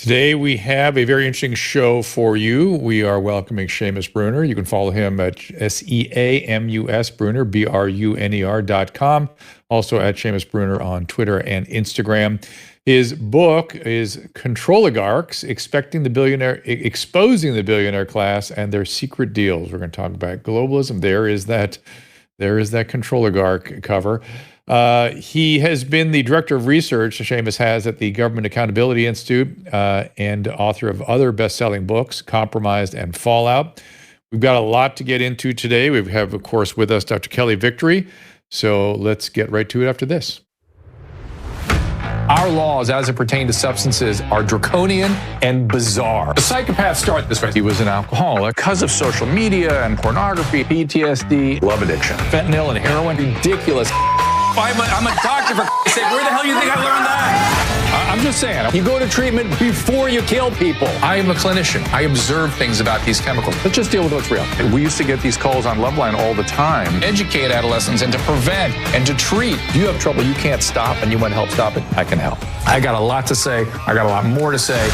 Today we have a very interesting show for you. We are welcoming Seamus Bruner. You can follow him at Seamus Bruner, BRUNER.com. Also at Seamus Bruner on Twitter and Instagram. His book is Controligarchs, Exposing the Billionaire Class and Their Secret Deals. We're going to talk about globalism. There is that Controligarch cover. He has been the director of research, Seamus has, at the Government Accountability Institute, and author of other best-selling books, Compromised and Fallout. We've got a lot to get into today. We have, of course, with us Dr. Kelly Victory. So let's get right to it after this. Our laws, as it pertains to substances, are draconian and bizarre. The psychopaths start this way. He was an alcoholic because of social media and pornography, PTSD, love addiction, fentanyl and heroin. Ridiculous. I'm a doctor, for sake. Where the hell do you think I learned that? I'm just saying, you go to treatment before you kill people. I am a clinician. I observe things about these chemicals. Let's just deal with what's real. We used to get these calls on Loveline all the time. Educate adolescents and to prevent and to treat. If you have trouble you can't stop and you want help stop it, I can help. I got a lot to say. I got a lot more to say.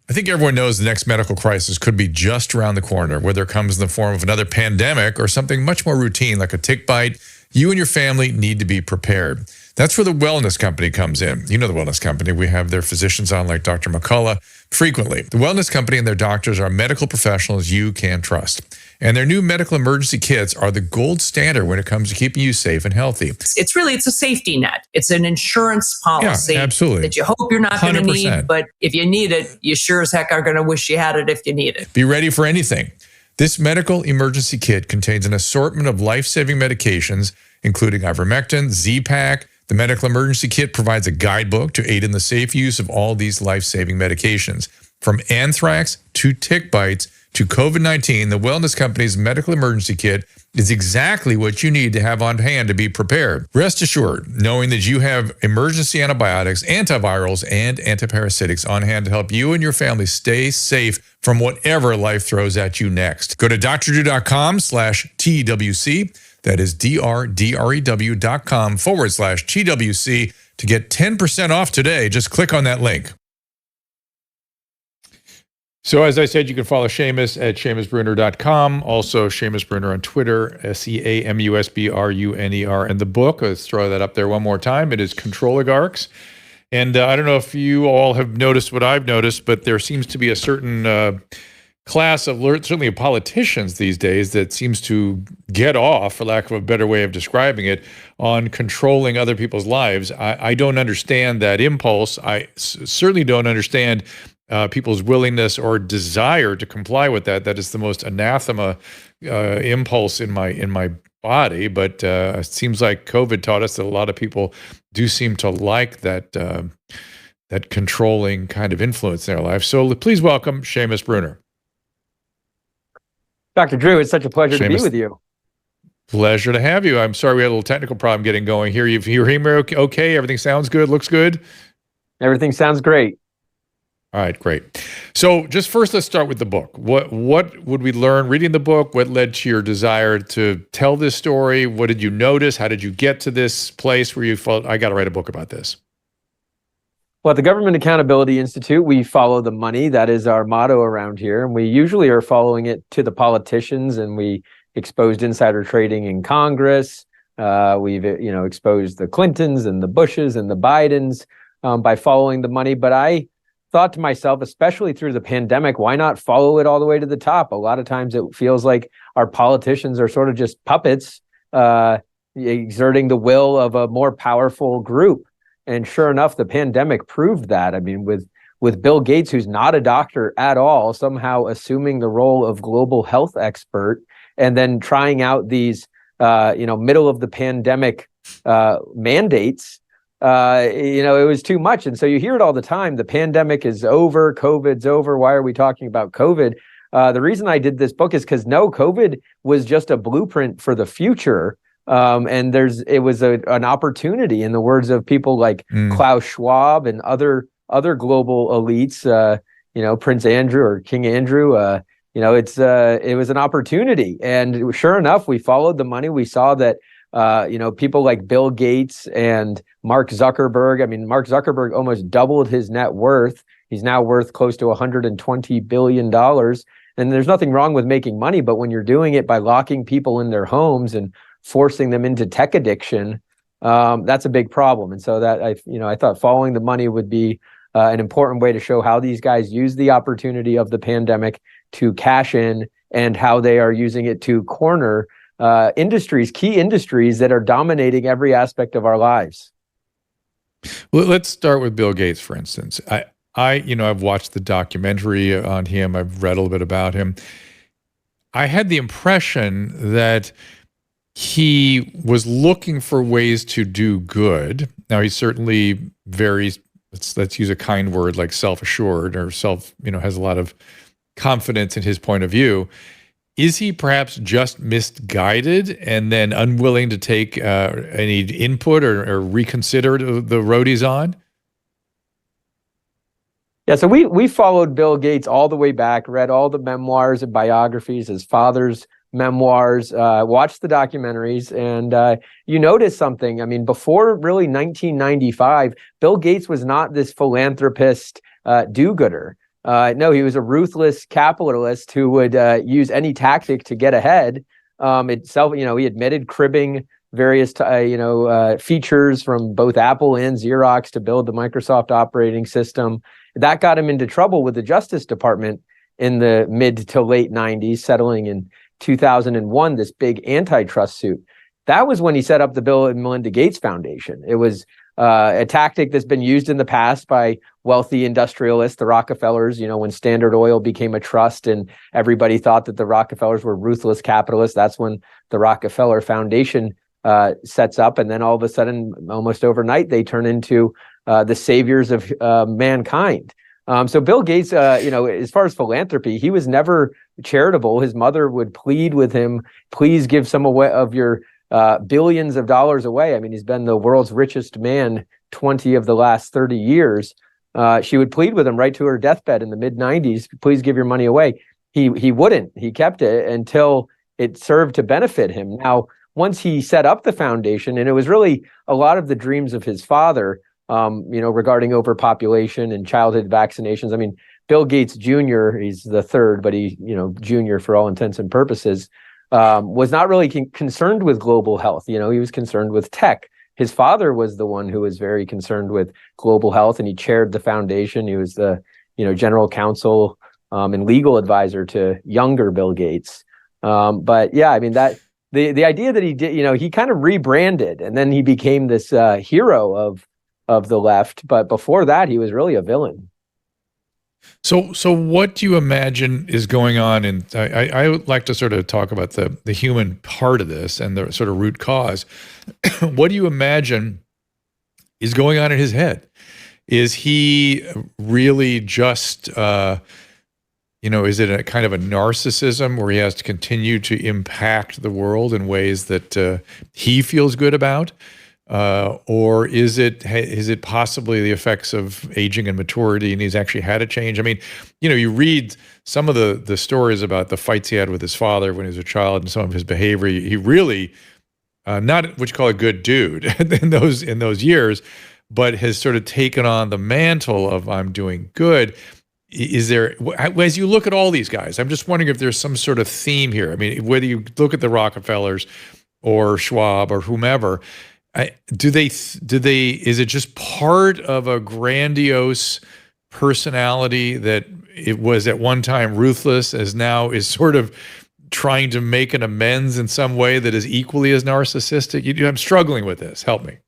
I think everyone knows the next medical crisis could be just around the corner, whether it comes in the form of another pandemic or something much more routine like a tick bite. You and your family need to be prepared. That's where the wellness company comes in. You know the wellness company. We have their physicians on like Dr. McCullough frequently. The wellness company and their doctors are medical professionals you can trust. And their new medical emergency kits are the gold standard when it comes to keeping you safe and healthy. It's a safety net. It's an insurance policy absolutely. That you hope you're not going to 100%. need, but if you need it, you sure as heck are going to wish you had it if you need it. Be ready for anything. This medical emergency kit contains an assortment of life-saving medications, including ivermectin, Z-Pak. The medical emergency kit provides a guidebook to aid in the safe use of all these life-saving medications. From anthrax to tick bites to COVID-19, the wellness company's medical emergency kit is exactly what you need to have on hand to be prepared. Rest assured, knowing that you have emergency antibiotics, antivirals, and antiparasitics on hand to help you and your family stay safe from whatever life throws at you next. Go to drdrew.com/TWC. That is drdrew.com/TWC to get 10% off today. Just click on that link. So as I said, you can follow Seamus at SeamusBruner.com. Also, Seamus Bruner on Twitter, SeamusBruner. And the book, let's throw that up there one more time. It is Controligarchs. And I don't know if you all have noticed what I've noticed, but there seems to be a certain class of, certainly of politicians these days that seems to get off, for lack of a better way of describing it, on controlling other people's lives. I don't understand that impulse. I certainly don't understand people's willingness or desire to comply with that. That is the most anathema impulse in my body. But it seems like COVID taught us that a lot of people do seem to like that that controlling kind of influence in their life. So please welcome Seamus Bruner. Dr. Drew, it's such a pleasure to be with you. Pleasure to have you. I'm sorry we had a little technical problem getting going here. You hear me okay? Everything sounds good? Looks good? Everything sounds great. All right, great. So just first, let's start with the book. What would we learn reading the book? What led to your desire to tell this story? What did you notice? How did you get to this place where you felt, I got to write a book about this? Well, at the Government Accountability Institute, we follow the money. That is our motto around here. And we usually are following it to the politicians, and we exposed insider trading in Congress. We've exposed the Clintons and the Bushes and the Bidens by following the money. But I thought to myself, especially through the pandemic, why not follow it all the way to the top? A lot of times it feels like our politicians are sort of just puppets exerting the will of a more powerful group. And sure enough, the pandemic proved that. I mean, with Bill Gates, who's not a doctor at all, somehow assuming the role of global health expert and then trying out these, middle of the pandemic mandates. It was too much. And so you hear it all the time. The pandemic is over. COVID's over. Why are we talking about COVID? The reason I did this book is because COVID was just a blueprint for the future. And it was an opportunity, in the words of people like Klaus Schwab and other global elites, Prince Andrew or King Andrew, it was an opportunity. And sure enough, we followed the money. We saw that, people like Bill Gates and Mark Zuckerberg. I mean, Mark Zuckerberg almost doubled his net worth. He's now worth close to $120 billion. And there's nothing wrong with making money, but when you're doing it by locking people in their homes and forcing them into tech addiction, that's a big problem. And so that I thought following the money would be an important way to show how these guys use the opportunity of the pandemic to cash in, and how they are using it to corner key industries that are dominating every aspect of our lives. Well, let's start with Bill Gates, for instance. I've watched the documentary on him. I've read a little bit about him. I had the impression that he was looking for ways to do good. Now, he's certainly very, let's use a kind word like self-assured, or has a lot of confidence in his point of view. Is he perhaps just misguided and then unwilling to take any input or reconsider the road he's on? Yeah, so we followed Bill Gates all the way back, read all the memoirs and biographies, his father's memoirs, watched the documentaries, and you notice something. I mean, before really 1995, Bill Gates was not this philanthropist do-gooder. No, he was a ruthless capitalist who would use any tactic to get ahead. He admitted cribbing various features from both Apple and Xerox to build the Microsoft operating system. That got him into trouble with the Justice Department in the mid to late 90s, settling in 2001 this big antitrust suit. That was when he set up the Bill and Melinda Gates Foundation. It was a tactic that's been used in the past by wealthy industrialists, the Rockefellers. When Standard Oil became a trust and everybody thought that the Rockefellers were ruthless capitalists, that's when the Rockefeller Foundation sets up. And then all of a sudden, almost overnight, they turn into the saviors of mankind. So Bill Gates, as far as philanthropy, he was never charitable. His mother would plead with him, please give some of your billions of dollars away. I mean, he's been the world's richest man 20 of the last 30 years. She would plead with him right to her deathbed in the mid-90s, please give your money away. He wouldn't. He kept it until it served to benefit him. Now, once he set up the foundation, and it was really a lot of the dreams of his father, regarding overpopulation and childhood vaccinations. I mean, Bill Gates Jr., he's the third, but he, junior for all intents and purposes, was not really concerned with global health. He was concerned with tech. His father was the one who was very concerned with global health, and he chaired the foundation. He was the, general counsel and legal advisor to younger Bill Gates. But yeah, I mean, that the idea that he did, he kind of rebranded, and then he became this hero of the left. But before that, he was really a villain. So what do you imagine is going on? And I would like to sort of talk about the human part of this and the sort of root cause. What do you imagine is going on in his head? Is he really just, is it a kind of a narcissism where he has to continue to impact the world in ways that he feels good about? Or is it possibly the effects of aging and maturity, and he's actually had a change? I mean, you read some of the stories about the fights he had with his father when he was a child and some of his behavior. He really, not what you call a good dude in those years, but has sort of taken on the mantle of I'm doing good. Is there, as you look at all these guys, I'm just wondering if there's some sort of theme here. I mean, whether you look at the Rockefellers or Schwab or whomever, is it just part of a grandiose personality that it was at one time ruthless, as now is sort of trying to make an amends in some way that is equally as narcissistic? I'm struggling with this. Help me.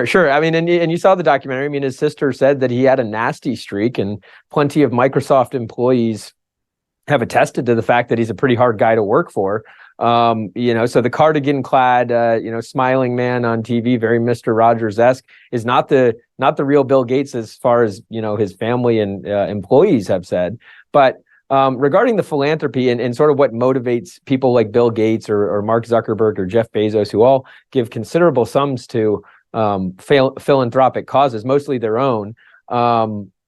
Sure. I mean, and you saw the documentary. I mean, his sister said that he had a nasty streak, and plenty of Microsoft employees have attested to the fact that he's a pretty hard guy to work for. So the cardigan clad, smiling man on TV, very Mr. Rogers-esque, is not the real Bill Gates, as far as, his family and employees have said. But regarding the philanthropy and sort of what motivates people like Bill Gates or Mark Zuckerberg or Jeff Bezos, who all give considerable sums to philanthropic causes, mostly their own,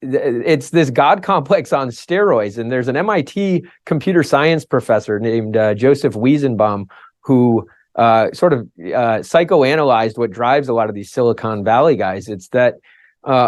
it's this God complex on steroids. And there's an MIT computer science professor named Joseph Wiesenbaum who sort of psychoanalyzed what drives a lot of these Silicon Valley guys. It's that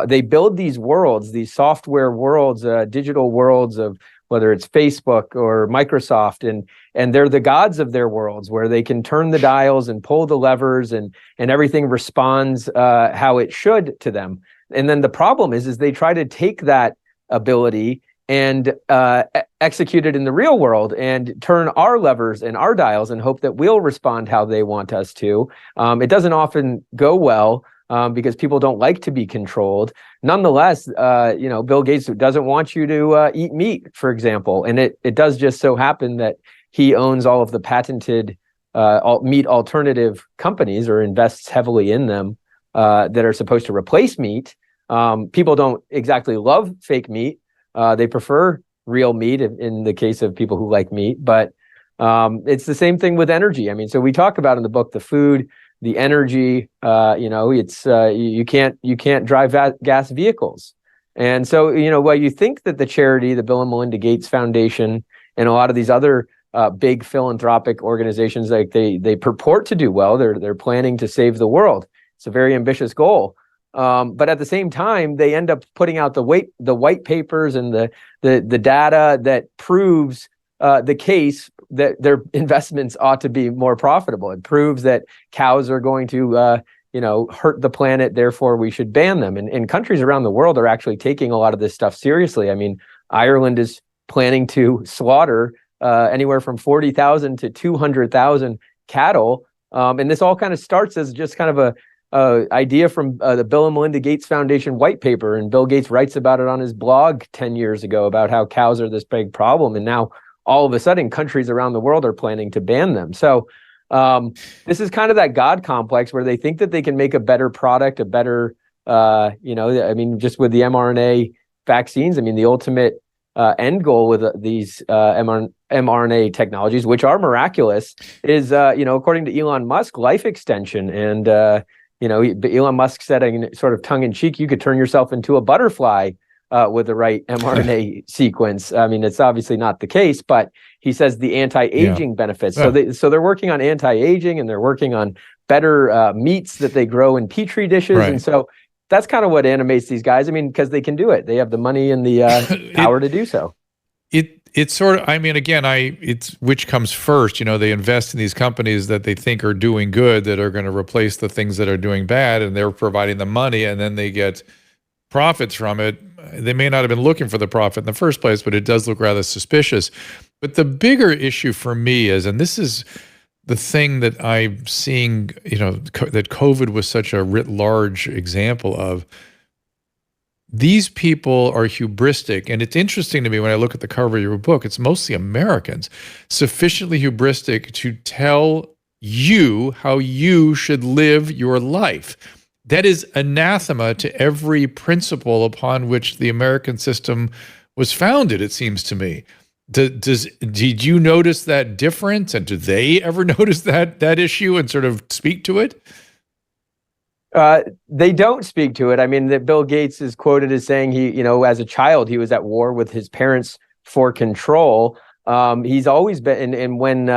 they build these worlds, these software worlds, digital worlds of whether it's Facebook or Microsoft, and they're the gods of their worlds, where they can turn the dials and pull the levers, and everything responds how it should to them. And then the problem is they try to take that ability and execute it in the real world and turn our levers and our dials and hope that we'll respond how they want us to. It doesn't often go well because people don't like to be controlled. Nonetheless, Bill Gates doesn't want you to eat meat, for example. And it does just so happen that he owns all of the patented meat alternative companies, or invests heavily in them, that are supposed to replace meat. People don't exactly love fake meat. They prefer real meat in the case of people who like meat, but it's the same thing with energy. I mean, so we talk about in the book, the food, the energy, it's you can't drive gas vehicles. And so, while you think that the charity, the Bill and Melinda Gates Foundation, and a lot of these other big philanthropic organizations, like they purport to do well, they're planning to save the world. It's a very ambitious goal. But at the same time, they end up putting out the white papers and the data that proves the case that their investments ought to be more profitable. It proves that cows are going to hurt the planet, therefore we should ban them. And countries around the world are actually taking a lot of this stuff seriously. I mean, Ireland is planning to slaughter anywhere from 40,000 to 200,000 cattle. And this all kind of starts as just kind of a idea from the Bill and Melinda Gates Foundation white paper, and Bill Gates writes about it on his blog 10 years ago about how cows are this big problem, and now all of a sudden countries around the world are planning to ban them. So this is kind of that God complex where they think that they can make a better product, a better just with the mRNA vaccines. I mean, the ultimate end goal with these mRNA technologies, which are miraculous, is according to Elon Musk, life extension. And Elon Musk said, sort of tongue in cheek, you could turn yourself into a butterfly with the right mRNA sequence. I mean, it's obviously not the case, but he says the anti-aging benefits. So they're working on anti-aging, and they're working on better meats that they grow in petri dishes. Right. And so that's kind of what animates these guys. I mean, because they can do it. They have the money and the power to do so. It's sort of, I mean, again, it's which comes first. They invest in these companies that they think are doing good, that are going to replace the things that are doing bad, and they're providing the money, and then they get profits from it. They may not have been looking for the profit in the first place, but it does look rather suspicious. But the bigger issue for me is, and this is the thing that I'm seeing, that COVID was such a writ large example of. These people are hubristic, and it's interesting to me when I look at the cover of your book, it's mostly Americans, sufficiently hubristic to tell you how you should live your life. That is anathema to every principle upon which the American system was founded, it seems to me. Did you notice that difference, and do they ever notice that issue and sort of speak to it? They don't speak to it. I mean, that Bill Gates is quoted as saying he, as a child, he was at war with his parents for control. He's always been, and when,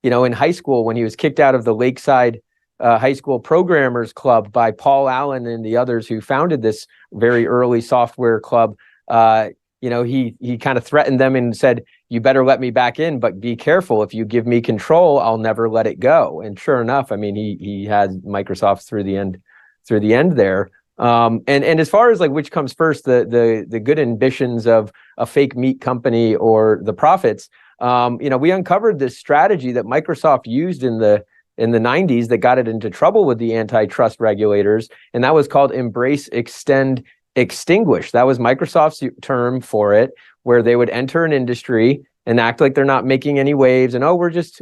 in high school, when he was kicked out of the Lakeside High School Programmers Club by Paul Allen and the others who founded this very early software club, he kind of threatened them and said, you better let me back in, but be careful. If you give me control, I'll never let it go. And sure enough, I mean, he had Microsoft through the end there. And as far as like which comes first, the good ambitions of a fake meat company or the profits, we uncovered this strategy that Microsoft used in the 90s that got it into trouble with the antitrust regulators, and that was called embrace, extend, extinguish. That was Microsoft's term for it, where they would enter an industry and act like they're not making any waves, and we're just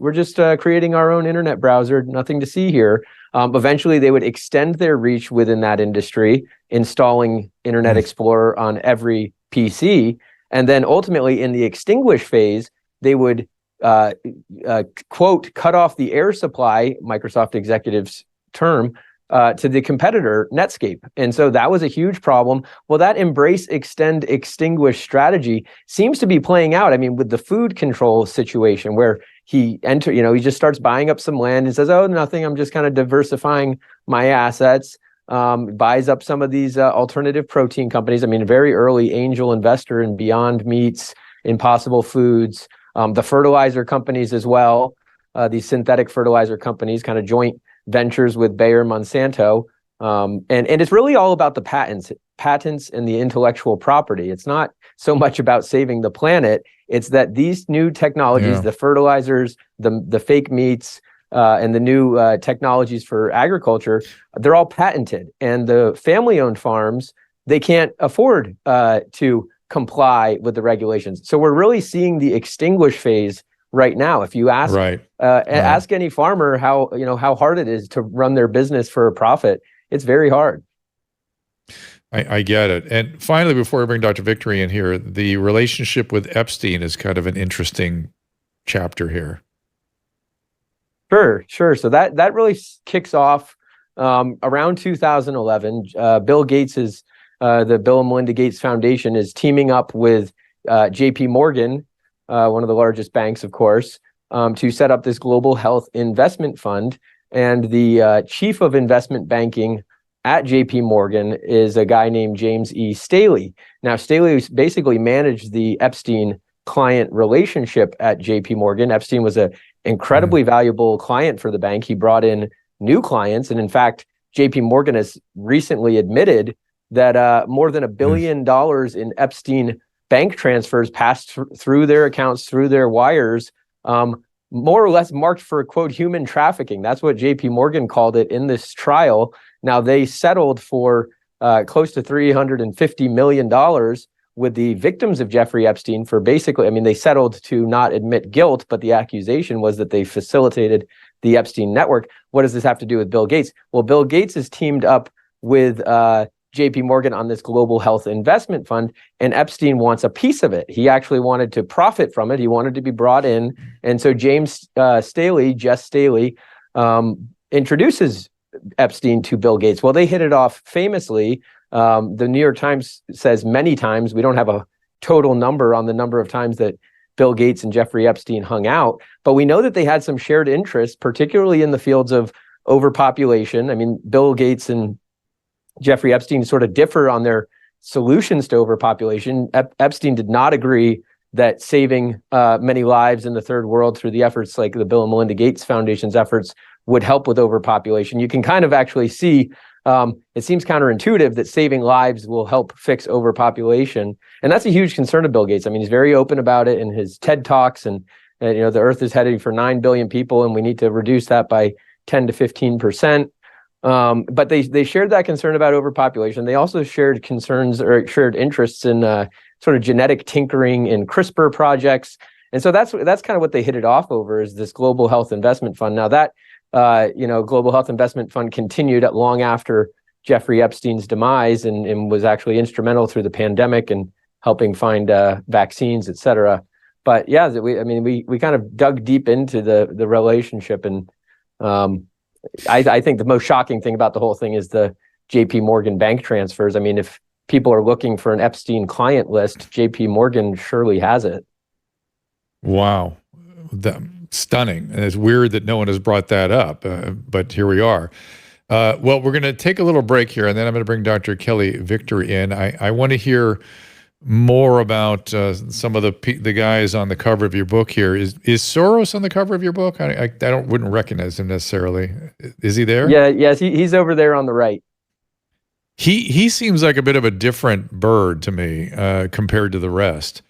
creating our own internet browser, nothing to see here. Eventually, they would extend their reach within that industry, installing Internet Explorer on every PC, and then ultimately in the extinguish phase, they would quote, cut off the air supply, Microsoft executives' term, to the competitor Netscape. And so that was a huge problem. Well, that embrace, extend, extinguish strategy seems to be playing out. I mean, with the food control situation where he just starts buying up some land and says, oh, nothing, I'm just kind of diversifying my assets, buys up some of these alternative protein companies. I mean, a very early angel investor in Beyond Meats, Impossible Foods, the fertilizer companies as well, these synthetic fertilizer companies, kind of joint ventures with Bayer, Monsanto, and it's really all about the patents and the intellectual property. It's not so much about saving the planet. It's that these new technologies, the fertilizers, the fake meats, and the new technologies for agriculture, they're all patented. And the family-owned farms, they can't afford to comply with the regulations. So we're really seeing the extinguish phase right now. If you ask ask any farmer how hard it is to run their business for a profit, it's very hard. I get it. And finally, before I bring Dr. Victory in here, the relationship with Epstein is kind of an interesting chapter here. Sure. So that really kicks off around 2011. Bill Gates is the Bill and Melinda Gates Foundation is teaming up with J.P. Morgan, one of the largest banks, of course, to set up this global health investment fund. And the chief of investment banking at J.P. Morgan is a guy named James E. Staley. Now, Staley basically managed the Epstein client relationship at J.P. Morgan. Epstein was an incredibly valuable client for the bank. He brought in new clients. And in fact, J.P. Morgan has recently admitted that more than $1 billion in Epstein bank transfers passed through their accounts, through their wires, more or less marked for, quote, human trafficking. That's what J.P. Morgan called it in this trial. Now, they settled for close to $350 million with the victims of Jeffrey Epstein for basically, I mean, they settled to not admit guilt, but the accusation was that they facilitated the Epstein network. What does this have to do with Bill Gates? Well, Bill Gates is teamed up with J.P. Morgan on this global health investment fund, and Epstein wants a piece of it. He actually wanted to profit from it. He wanted to be brought in. And so James Jess Staley, introduces Epstein to Bill Gates. Well, they hit it off famously. The New York Times says many times, we don't have a total number on the number of times that Bill Gates and Jeffrey Epstein hung out, but we know that they had some shared interests, particularly in the fields of overpopulation. I mean, Bill Gates and Jeffrey Epstein sort of differ on their solutions to overpopulation. Epstein did not agree that saving many lives in the third world through the efforts like the Bill and Melinda Gates Foundation's efforts would help with overpopulation. You can kind of actually see, it seems counterintuitive that saving lives will help fix overpopulation. And that's a huge concern of Bill Gates. I mean, he's very open about it in his TED Talks, and the Earth is heading for 9 billion people, and we need to reduce that by 10 to 15%. But they shared that concern about overpopulation. They also shared concerns or shared interests in sort of genetic tinkering in CRISPR projects. And so that's kind of what they hit it off over, is this global health investment fund. Now that global health investment fund continued long after Jeffrey Epstein's demise, and was actually instrumental through the pandemic and helping find vaccines, et cetera. But yeah, we kind of dug deep into the relationship, and I think the most shocking thing about the whole thing is the J.P. Morgan bank transfers. I mean, if people are looking for an Epstein client list, J.P. Morgan surely has it. Wow. Stunning. And it's weird that no one has brought that up, but here we are. Well, we're going to take a little break here, and then I'm going to bring Dr. Kelly Victory in. I want to hear more about some of the guys on the cover of your book here. Is Soros on the cover of your book? I wouldn't recognize him necessarily. Is he there? Yeah, yes, he's over there on the right. He seems like a bit of a different bird to me compared to the rest.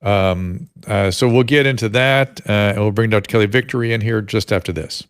So we'll get into that, and we'll bring Dr. Kelly Victory in here just after this.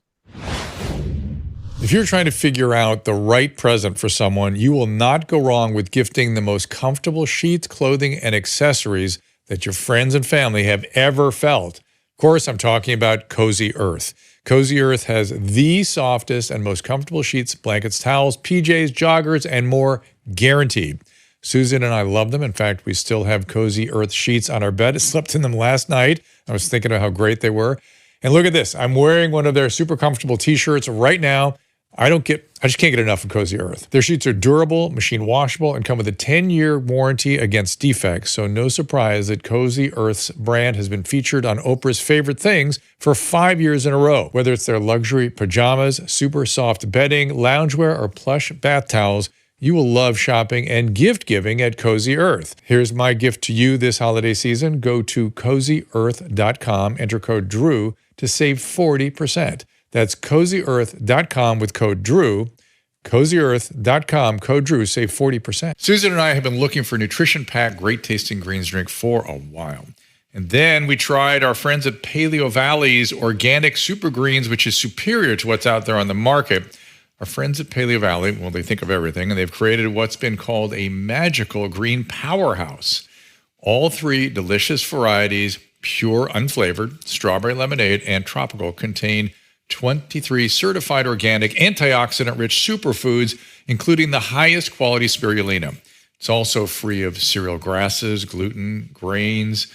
If you're trying to figure out the right present for someone, you will not go wrong with gifting the most comfortable sheets, clothing, and accessories that your friends and family have ever felt. Of course, I'm talking about Cozy Earth. Cozy Earth has the softest and most comfortable sheets, blankets, towels, PJs, joggers, and more, guaranteed. Susan and I love them. In fact, we still have Cozy Earth sheets on our bed. I slept in them last night. I was thinking about how great they were. And look at this. I'm wearing one of their super comfortable t-shirts right now. I just can't get enough of Cozy Earth. Their sheets are durable, machine washable, and come with a 10-year warranty against defects. So no surprise that Cozy Earth's brand has been featured on Oprah's Favorite Things for 5 years in a row. Whether it's their luxury pajamas, super soft bedding, loungewear, or plush bath towels, you will love shopping and gift giving at Cozy Earth. Here's my gift to you this holiday season. Go to CozyEarth.com, enter code DREW to save 40%. That's CozyEarth.com with code DREW. CozyEarth.com, code DREW, save 40%. Susan and I have been looking for a nutrition-packed, great-tasting greens drink for a while. And then we tried our friends at Paleo Valley's Organic Super Greens, which is superior to what's out there on the market. Our friends at Paleo Valley, well, they think of everything, and they've created what's been called a magical green powerhouse. All three delicious varieties, pure unflavored, strawberry lemonade, and tropical, contain 23 certified organic, antioxidant-rich superfoods, including the highest quality spirulina. It's also free of cereal grasses, gluten, grains,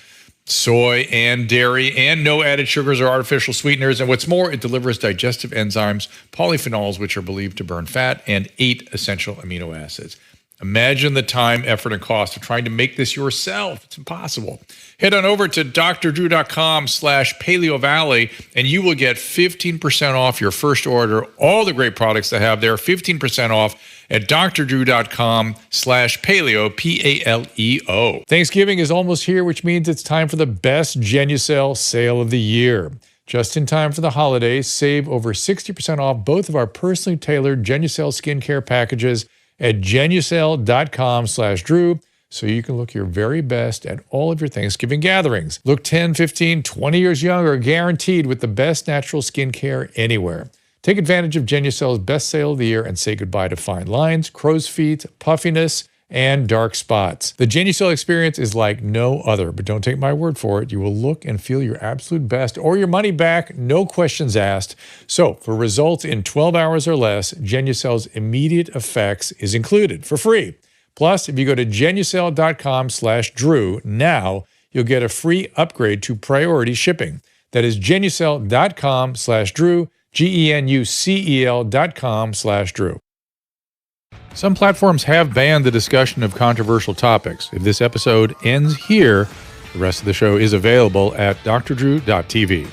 soy, and dairy, and no added sugars or artificial sweeteners. And what's more, it delivers digestive enzymes, polyphenols, which are believed to burn fat, and 8 essential amino acids. Imagine the time, effort, and cost of trying to make this yourself. It's impossible. Head on over to drdrew.com/paleovalley, and you will get 15% off your first order. All the great products they have there, 15% off at drdrew.com/paleo, P-A-L-E-O. Thanksgiving is almost here, which means it's time for the best Genucel sale of the year. Just in time for the holidays, save over 60% off both of our personally tailored Genucel skincare packages at Genucel.com/Drew, so you can look your very best at all of your Thanksgiving gatherings. Look 10, 15, 20 years younger, guaranteed, with the best natural skincare anywhere. Take advantage of Genucel's best sale of the year and say goodbye to fine lines, crow's feet, puffiness, and dark spots. The Genucel experience is like no other, but don't take my word for it. You will look and feel your absolute best or your money back, no questions asked. So for results in 12 hours or less, Genucel's immediate effects is included for free. Plus, if you go to Genucel.com/Drew now, you'll get a free upgrade to priority shipping. That is Genucel.com/Drew, Genucel.com/Drew. Some platforms have banned the discussion of controversial topics. If this episode ends here, the rest of the show is available at drdrew.tv.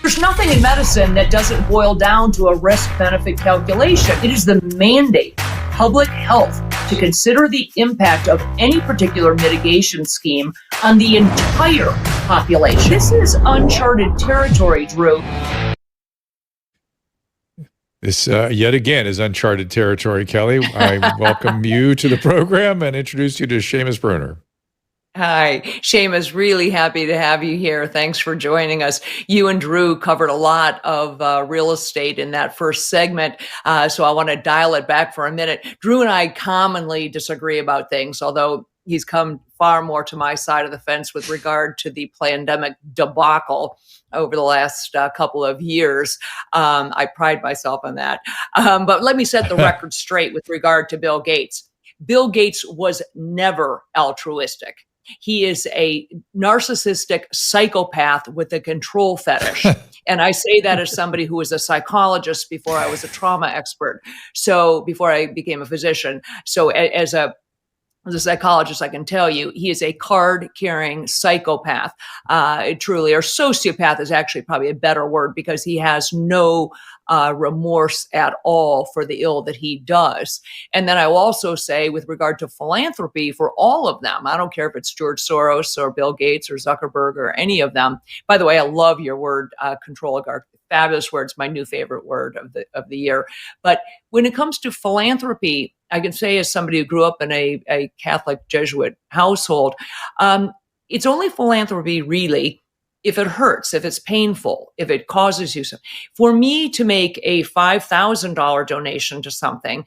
There's nothing in medicine that doesn't boil down to a risk-benefit calculation. It is the mandate of public health to consider the impact of any particular mitigation scheme on the entire population. This is uncharted territory, Drew. This, yet again, is uncharted territory, Kelly. I welcome you to the program and introduce you to Seamus Bruner. Hi, Seamus, really happy to have you here. Thanks for joining us. You and Drew covered a lot of real estate in that first segment, so I want to dial it back for a minute. Drew and I commonly disagree about things, although he's come far more to my side of the fence with regard to the pandemic debacle over the last couple of years. I pride myself on that. But let me set the record straight with regard to Bill Gates. Bill Gates was never altruistic. He is a narcissistic psychopath with a control fetish. And I say that as somebody who was a psychologist before I was a trauma expert. So before I became a physician. So as a psychologist, I can tell you, he is a card-carrying psychopath, truly, or sociopath is actually probably a better word, because he has no remorse at all for the ill that he does. And then I will also say, with regard to philanthropy, for all of them, I don't care if it's George Soros or Bill Gates or Zuckerberg or any of them. By the way, I love your word, controligarch. Fabulous word. It's my new favorite word of the year. But when it comes to philanthropy, I can say, as somebody who grew up in a Catholic Jesuit household, it's only philanthropy really if it hurts, if it's painful, if it causes you something. For me to make a $5,000 donation to something,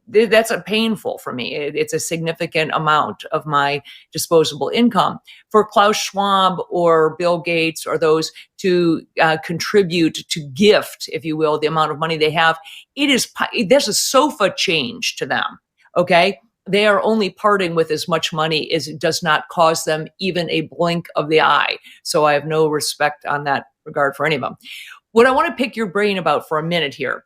that's a painful for me. It's a significant amount of my disposable income. For Klaus Schwab or Bill Gates or those to contribute, to gift, if you will, the amount of money they have, there's a sofa change to them, okay? They are only parting with as much money as it does not cause them even a blink of the eye. So I have no respect on that regard for any of them. What I want to pick your brain about for a minute here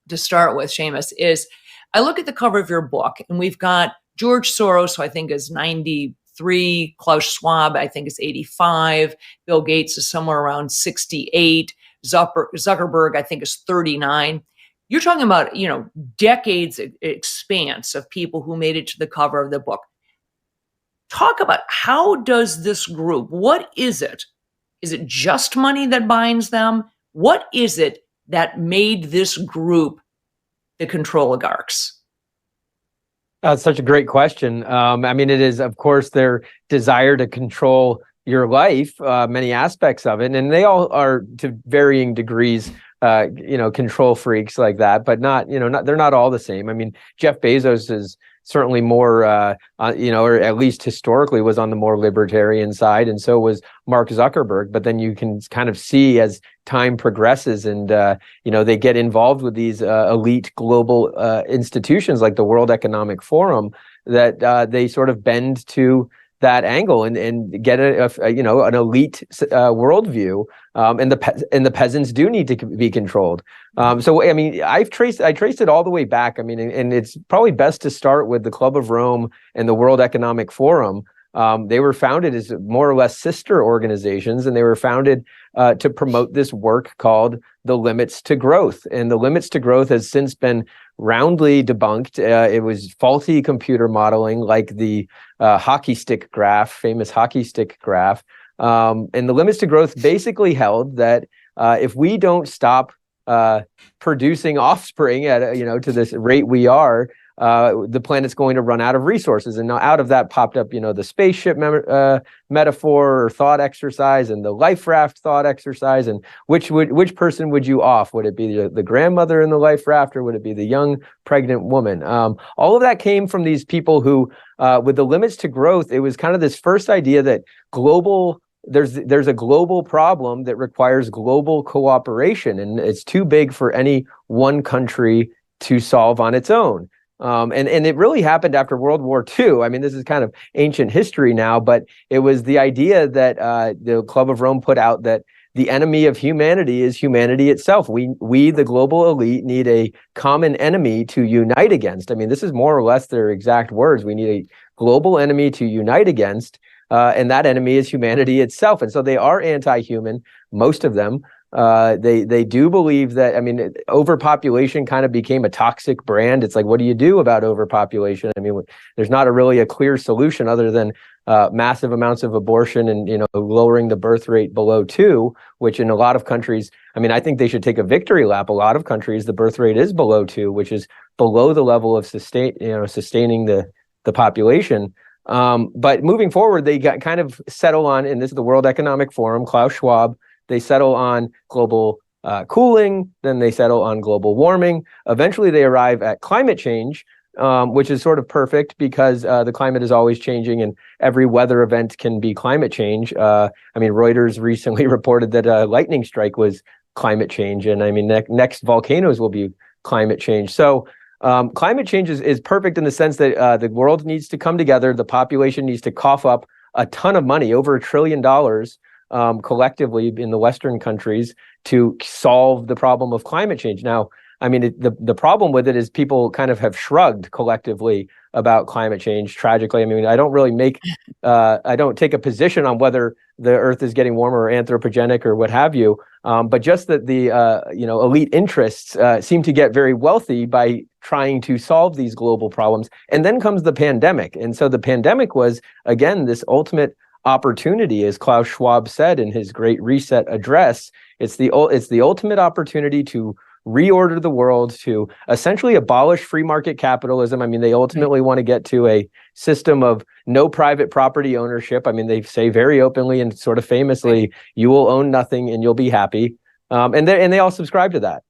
to start with, Seamus, is I look at the cover of your book and we've got George Soros, who I think is 93, Klaus Schwab, I think is 85, Bill Gates is somewhere around 68, Zuckerberg, I think is 39. You're talking about, decades expanse of people who made it to the cover of the book. Talk about, how does this group, what is it? Is it just money that binds them? What is it that made this group the Controligarchs? That's such a great question. It is, of course, their desire to control your life, many aspects of it, and they all are to varying degrees, control freaks like that, but they're not all the same. Jeff Bezos is certainly more, or at least historically was on the more libertarian side, and so was Mark Zuckerberg. But then you can kind of see as time progresses and, they get involved with these elite global institutions like the World Economic Forum, that they sort of bend to that angle and get an elite worldview, and the peasants do need to be controlled. I traced it all the way back. And it's probably best to start with the Club of Rome and the World Economic Forum. They were founded as more or less sister organizations, and they were founded to promote this work called the limits to growth. And the limits to growth has since been roundly debunked. It was faulty computer modeling, like the hockey stick graph, famous hockey stick graph. And the limits to growth basically held that if we don't stop producing offspring at to this rate we are, the planet's going to run out of resources. And now out of that popped up, the spaceship metaphor or thought exercise, and the life raft thought exercise. And which person would you off? Would it be the grandmother in the life raft, or would it be the young pregnant woman? All of that came from these people who, with the limits to growth, it was kind of this first idea that there's a global problem that requires global cooperation, and it's too big for any one country to solve on its own. And it really happened after World War II. This is kind of ancient history now, but it was the idea that the Club of Rome put out, that the enemy of humanity is humanity itself. We, the global elite, need a common enemy to unite against. This is more or less their exact words. We need a global enemy to unite against, and that enemy is humanity itself. And so they are anti-human, most of them. They do believe that, overpopulation kind of became a toxic brand. It's like, what do you do about overpopulation? There's not really a clear solution other than massive amounts of abortion and, lowering the birth rate below 2, which in a lot of countries, I think they should take a victory lap. A lot of countries, the birth rate is below 2, which is below the level of sustaining the population. But moving forward, they got kind of settle on, and this is the World Economic Forum, Klaus Schwab. They settle on global cooling, then they settle on global warming. Eventually, they arrive at climate change, which is sort of perfect because the climate is always changing, and every weather event can be climate change. Reuters recently reported that a lightning strike was climate change, and next volcanoes will be climate change. So climate change is perfect in the sense that the world needs to come together. The population needs to cough up a ton of money, over $1 trillion, collectively in the Western countries, to solve the problem of climate change. Now, the problem with it is people kind of have shrugged collectively about climate change. Tragically, I don't really I don't take a position on whether the Earth is getting warmer or anthropogenic or what have you. But just that the elite interests seem to get very wealthy by trying to solve these global problems. And then comes the pandemic, and so the pandemic was again this ultimate opportunity, as Klaus Schwab said in his Great Reset address. It's the ultimate opportunity to reorder the world, to essentially abolish free market capitalism. They ultimately want to get to a system of no private property ownership. They say very openly and sort of famously, you will own nothing and you'll be happy. And they all subscribe to that.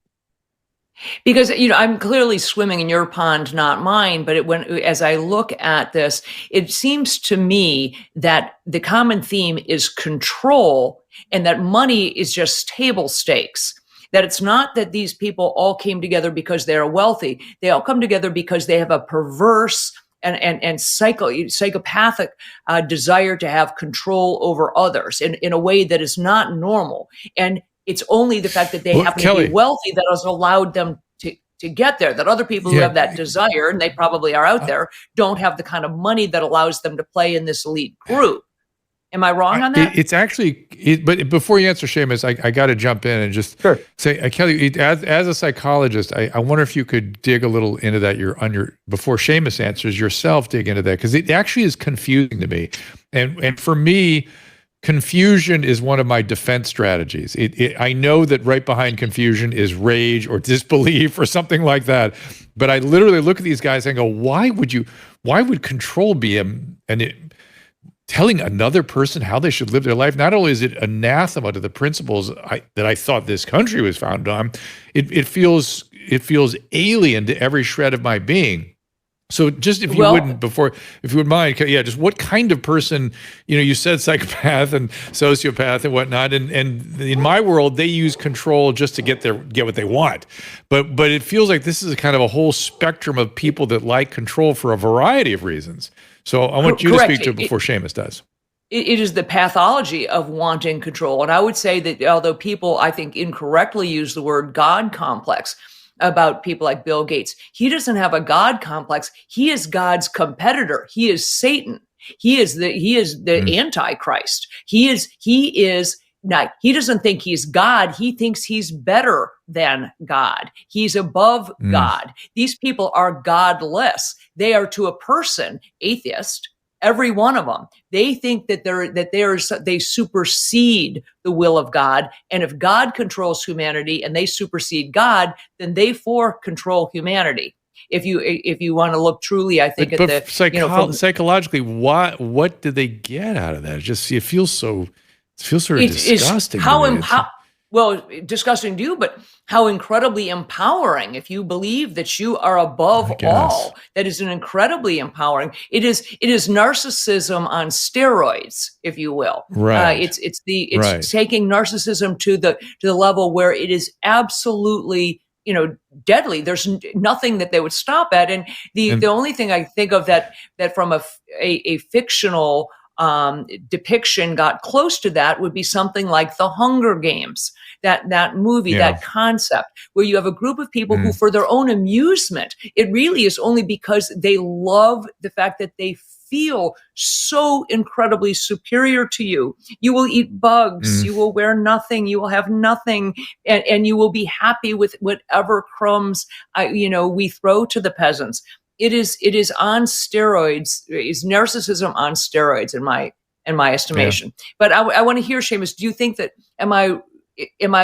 Because, I'm clearly swimming in your pond, not mine. But as I look at this, it seems to me that the common theme is control, and that money is just table stakes. That it's not that these people all came together because they're wealthy. They all come together because they have a perverse and psychopathic desire to have control over others in a way that is not normal. And It's only the fact that they Well, happen to Kelly, be wealthy that has allowed them to get there, that other people who Yeah. have that desire, and they probably are out there, don't have the kind of money that allows them to play in this elite group. Am I wrong on that? It's actually, but before you answer, Seamus, I got to jump in and just Sure. say, Kelly, as a psychologist, I wonder if you could dig a little into that. Before Seamus answers, yourself dig into that, because it actually is confusing to me, and for me, confusion is one of my defense strategies. I know that right behind confusion is rage or disbelief or something like that, but I literally look at these guys and go, why would control be telling another person how they should live their life? Not only is it anathema to the principles that I thought this country was founded on, it feels alien to every shred of my being. So just if you wouldn't mind, just what kind of person, you said psychopath and sociopath and whatnot, and in my world, they use control just to get what they want. But it feels like this is a kind of a whole spectrum of people that like control for a variety of reasons. So I want you to speak to it before Seamus does. It is the pathology of wanting control. And I would say that although people, I think, incorrectly use the word God complex about people like Bill Gates, he doesn't have a God complex. He is God's competitor. He is Satan. He is the Antichrist. He doesn't think he's God. He thinks he's better than God. He's above God. These people are godless. They are, to a person, atheist. Every one of them. They think that they supersede the will of God. And if God controls humanity and they supersede God, then they control humanity. If you want to look truly, I think psychologically, what do they get out of that? It feels sort of disgusting. Well, disgusting to you, but how incredibly empowering if you believe that you are above all. That is an incredibly empowering. It is narcissism on steroids, if you will. Right. It's taking narcissism to the level where it is absolutely deadly. There's nothing that they would stop at. And the only thing I think of that from a fictional depiction got close to that would be something like The Hunger Games, that movie, that concept where you have a group of people who, for their own amusement, it really is only because they love the fact that they feel so incredibly superior to you. You will eat bugs, you will wear nothing, you will have nothing, and you will be happy with whatever crumbs we throw to the peasants. It is on steroids. It's narcissism on steroids in my estimation. Yeah. But I want to hear, Seamus, do you think that am I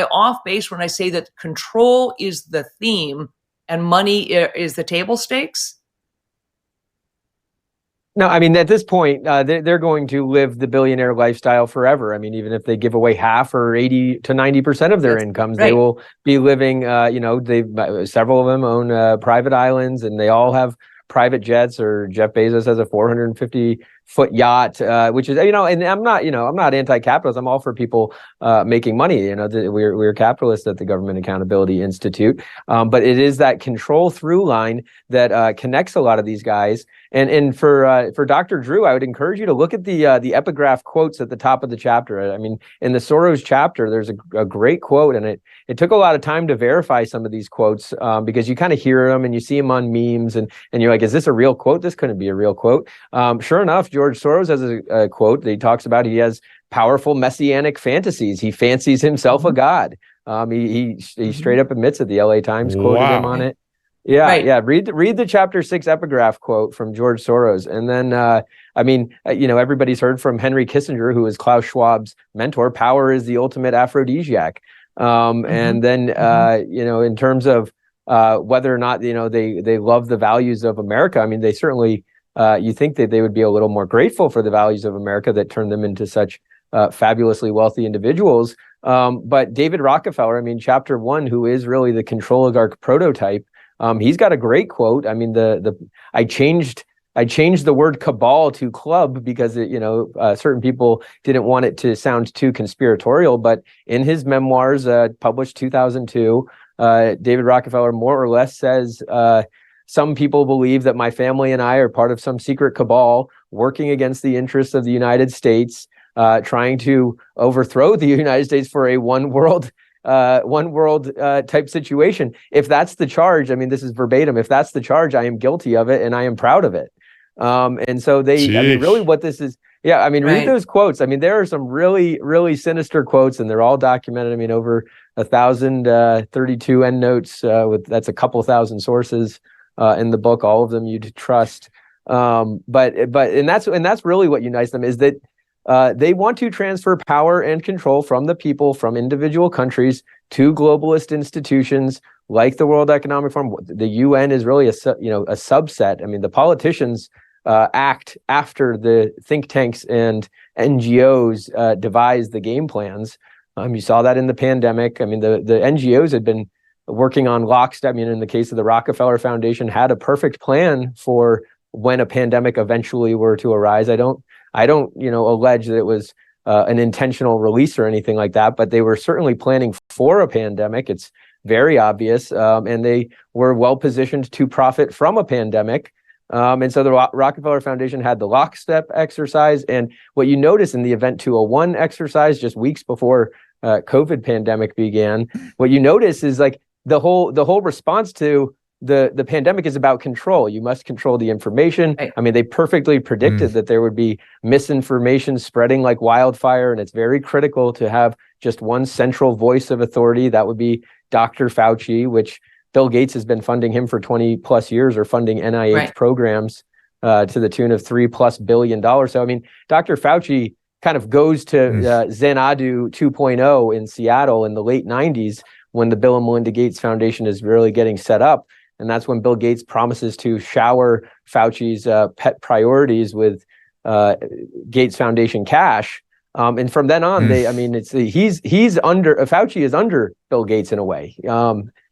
off base when I say that control is the theme and money is the table stakes? No, I mean, at this point, they're going to live the billionaire lifestyle forever. I mean, even if they give away half or 80 to 90% of their incomes, they will be living, several of them own private islands, and they all have private jets, or Jeff Bezos has a 450-foot yacht, which is, and I'm not anti-capitalist. I'm all for people making money. We're capitalists at the Government Accountability Institute, but it is that control through line that connects a lot of these guys. And for Dr. Drew, I would encourage you to look at the epigraph quotes at the top of the chapter. I mean, in the Soros chapter, there's a great quote, and it took a lot of time to verify some of these quotes because you kind of hear them and you see them on memes, and you're like, is this a real quote? This couldn't be a real quote. Sure enough, George Soros has a quote that he talks about. He has powerful messianic fantasies. He fancies himself a god. He straight up admits it. The LA Times quoted him on it. Yeah, right. Yeah. Read the chapter 6 epigraph quote from George Soros, and then everybody's heard from Henry Kissinger, who is Klaus Schwab's mentor. Power is the ultimate aphrodisiac. And then in terms of whether or not they love the values of America, I mean, they certainly you think that they would be a little more grateful for the values of America that turned them into such fabulously wealthy individuals. But David Rockefeller, I mean, chapter 1, who is really the Controligarch prototype. He's got a great quote. I mean, I changed the word cabal to club because certain people didn't want it to sound too conspiratorial. But in his memoirs, published 2002, David Rockefeller more or less says, some people believe that my family and I are part of some secret cabal working against the interests of the United States, trying to overthrow the United States for a one world one world type situation. If that's the charge, I mean, this is verbatim. If that's the charge, I am guilty of it and I am proud of it. And so I mean, really what this is, yeah, I mean, read those quotes. I mean, there are some really, really sinister quotes and they're all documented. I mean, over 1,032 endnotes that's a couple thousand sources in the book, all of them you'd trust. But that's really what unites them, is that they want to transfer power and control from the people, from individual countries to globalist institutions like the World Economic Forum. The UN is really a subset. I mean, the politicians act after the think tanks and NGOs devise the game plans. You saw that in the pandemic. I mean, the NGOs had been working on lockstep. I mean, in the case of the Rockefeller Foundation, had a perfect plan for when a pandemic eventually were to arise. I don't allege that it was an intentional release or anything like that, but they were certainly planning for a pandemic. It's very obvious, and they were well positioned to profit from a pandemic. And so the Rockefeller Foundation had the lockstep exercise. And what you notice in the Event 201 exercise, just weeks before COVID pandemic began, what you notice is like the whole response to the pandemic is about control. You must control the information. Right. I mean, they perfectly predicted that there would be misinformation spreading like wildfire. And it's very critical to have just one central voice of authority. That would be Dr. Fauci, which Bill Gates has been funding him for 20 plus years, or funding NIH programs to the tune of $3+ billion. So, I mean, Dr. Fauci kind of goes to Xanadu 2.0 in Seattle in the late 90s when the Bill and Melinda Gates Foundation is really getting set up. And that's when Bill Gates promises to shower Fauci's pet priorities with Gates Foundation cash. And from then on, Fauci is under Bill Gates in a way.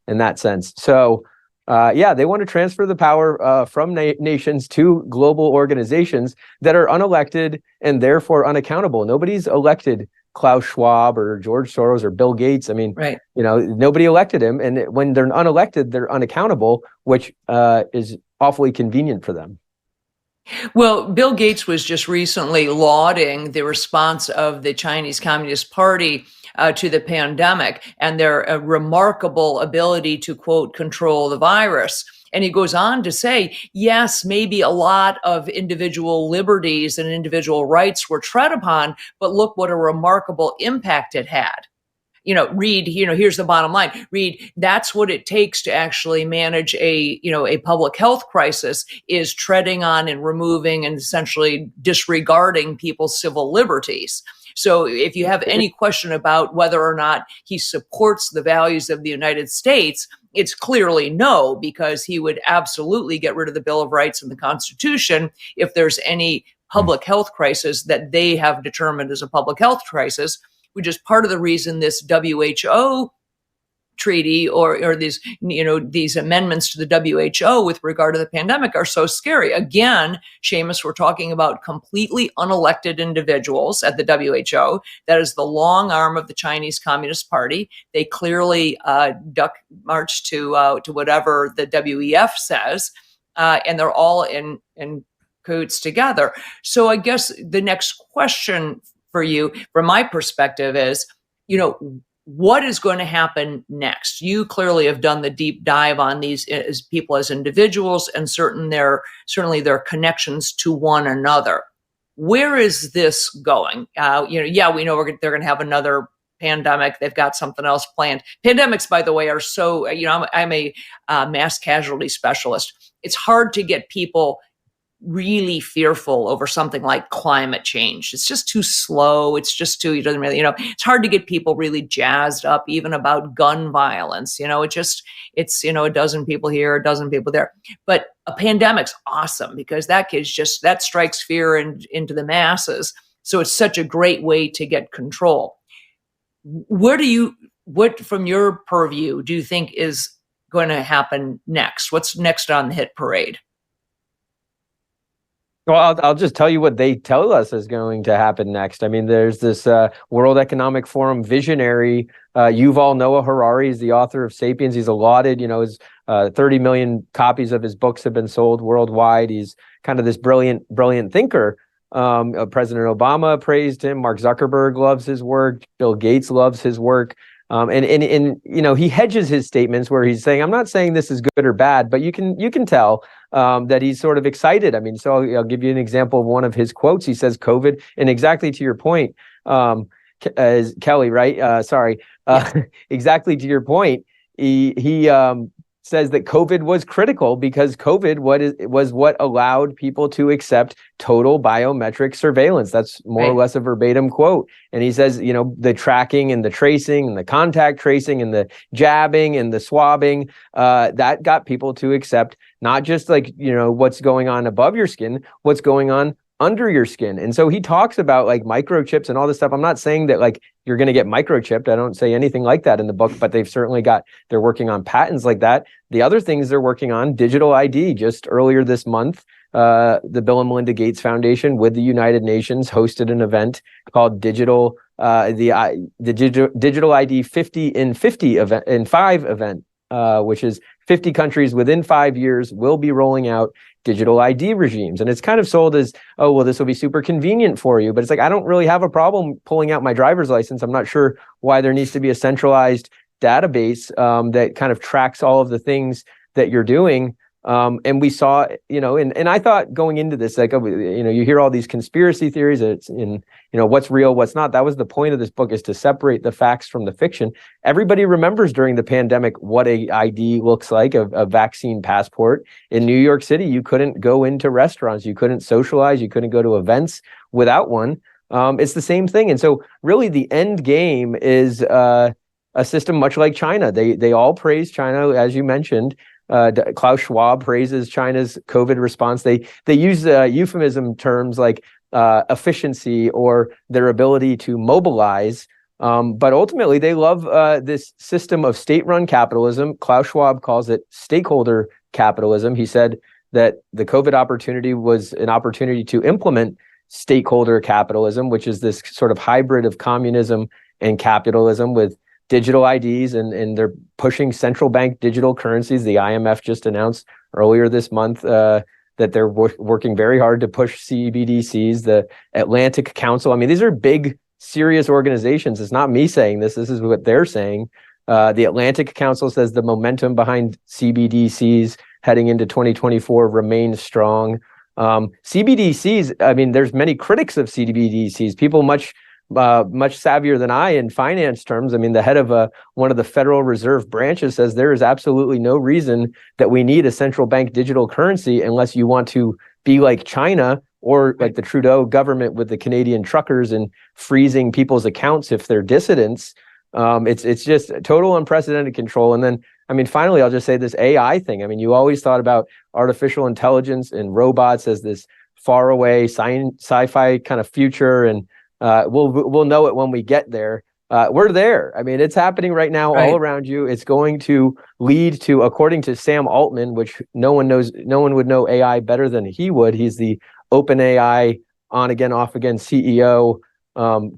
In that sense. So, they want to transfer the power from nations to global organizations that are unelected and therefore unaccountable. Nobody's elected Klaus Schwab or George Soros or Bill Gates. I mean, nobody elected him. And when they're unelected, they're unaccountable, which is awfully convenient for them. Well, Bill Gates was just recently lauding the response of the Chinese Communist Party to the pandemic and their remarkable ability to, quote, control the virus. And he goes on to say, yes, maybe a lot of individual liberties and individual rights were tread upon, but look what a remarkable impact it had. Reed, here's the bottom line. Reed, that's what it takes to actually manage a public health crisis, is treading on and removing and essentially disregarding people's civil liberties. So if you have any question about whether or not he supports the values of the United States, it's clearly no, because he would absolutely get rid of the Bill of Rights and the Constitution if there's any public health crisis that they have determined as a public health crisis, which is part of the reason this WHO treaty or these amendments to the WHO with regard to the pandemic are so scary. Again, Seamus, we're talking about completely unelected individuals at the WHO. That is the long arm of the Chinese Communist Party. They clearly march to whatever the WEF says, and they're all in cahoots together. So I guess the next question for you, from my perspective, is, what is going to happen next? You clearly have done the deep dive on these as people, as individuals, and certainly their connections to one another. Where is this going? We know they're going to have another pandemic. They've got something else planned. Pandemics, by the way, are so, I'm a mass casualty specialist. It's hard to get people really fearful over something like climate change. It's just too slow. It's just too, it's hard to get people really jazzed up even about gun violence. It's a dozen people here, a dozen people there. But a pandemic's awesome because that strikes fear into the masses. So it's such a great way to get control. What from your purview do you think is going to happen next? What's next on the hit parade? Well, I'll just tell you what they tell us is going to happen next. I mean, there's this World Economic Forum visionary, Yuval Noah Harari is the author of Sapiens. He's lauded, his 30 million copies of his books have been sold worldwide. He's kind of this brilliant thinker. President Obama praised him. Mark Zuckerberg loves his work. Bill Gates loves his work. And he hedges his statements where he's saying, I'm not saying this is good or bad, but you can tell that he's sort of excited. I mean, so I'll give you an example of one of his quotes. He says, COVID, and exactly to your point, Kelly, right? Sorry. Exactly to your point. He says that COVID was critical because COVID was what allowed people to accept total biometric surveillance. That's more or less a verbatim quote. And he says, the tracking and the tracing and the contact tracing and the jabbing and the swabbing, that got people to accept not just what's going on above your skin, what's going on under your skin. And so he talks about microchips and all this stuff. I'm not saying that you're going to get microchipped. I don't say anything like that in the book, but they've certainly they're working on patents like that. The other things they're working on, digital ID. Just earlier this month, the Bill and Melinda Gates Foundation with the United Nations hosted an event called Digital ID 50 in 50 event in 5 event, which is 50 countries within 5 years will be rolling out digital ID regimes. And it's kind of sold as, oh, well, this will be super convenient for you. But it's I don't really have a problem pulling out my driver's license. I'm not sure why there needs to be a centralized database that kind of tracks all of the things that you're doing. And we saw, and I thought going into this, you hear all these conspiracy theories, it's in, what's real, what's not. That was the point of this book, is to separate the facts from the fiction. Everybody remembers during the pandemic what a ID looks like, a vaccine passport. In New York City, you couldn't go into restaurants, you couldn't socialize, you couldn't go to events without one. It's the same thing. And so really the end game is a system much like China. They all praise China, as you mentioned. Klaus Schwab praises China's COVID response. They use euphemism terms like efficiency or their ability to mobilize. But ultimately, they love this system of state-run capitalism. Klaus Schwab calls it stakeholder capitalism. He said that the COVID opportunity was an opportunity to implement stakeholder capitalism, which is this sort of hybrid of communism and capitalism with digital IDs, and they're pushing central bank digital currencies. The IMF just announced earlier this month that they're working very hard to push CBDCs. The Atlantic Council, I mean, these are big, serious organizations. It's not me saying this. This is what they're saying. The Atlantic Council says the momentum behind CBDCs heading into 2024 remains strong. CBDCs, I mean, there's many critics of CBDCs, people much savvier than I in finance terms. I mean, the head of one of the Federal Reserve branches says there is absolutely no reason that we need a central bank digital currency unless you want to be like China or like the Trudeau government with the Canadian truckers and freezing people's accounts if they're dissidents. It's just total unprecedented control. And then, I mean, finally, I'll just say this AI thing. I mean, you always thought about artificial intelligence and robots as this faraway sci-fi kind of future, and we'll know it when we get there. We're there. I mean, it's happening right now, all around you. It's going to lead to, according to Sam Altman, which no one would know AI better than he would. He's the OpenAI on again, off again CEO,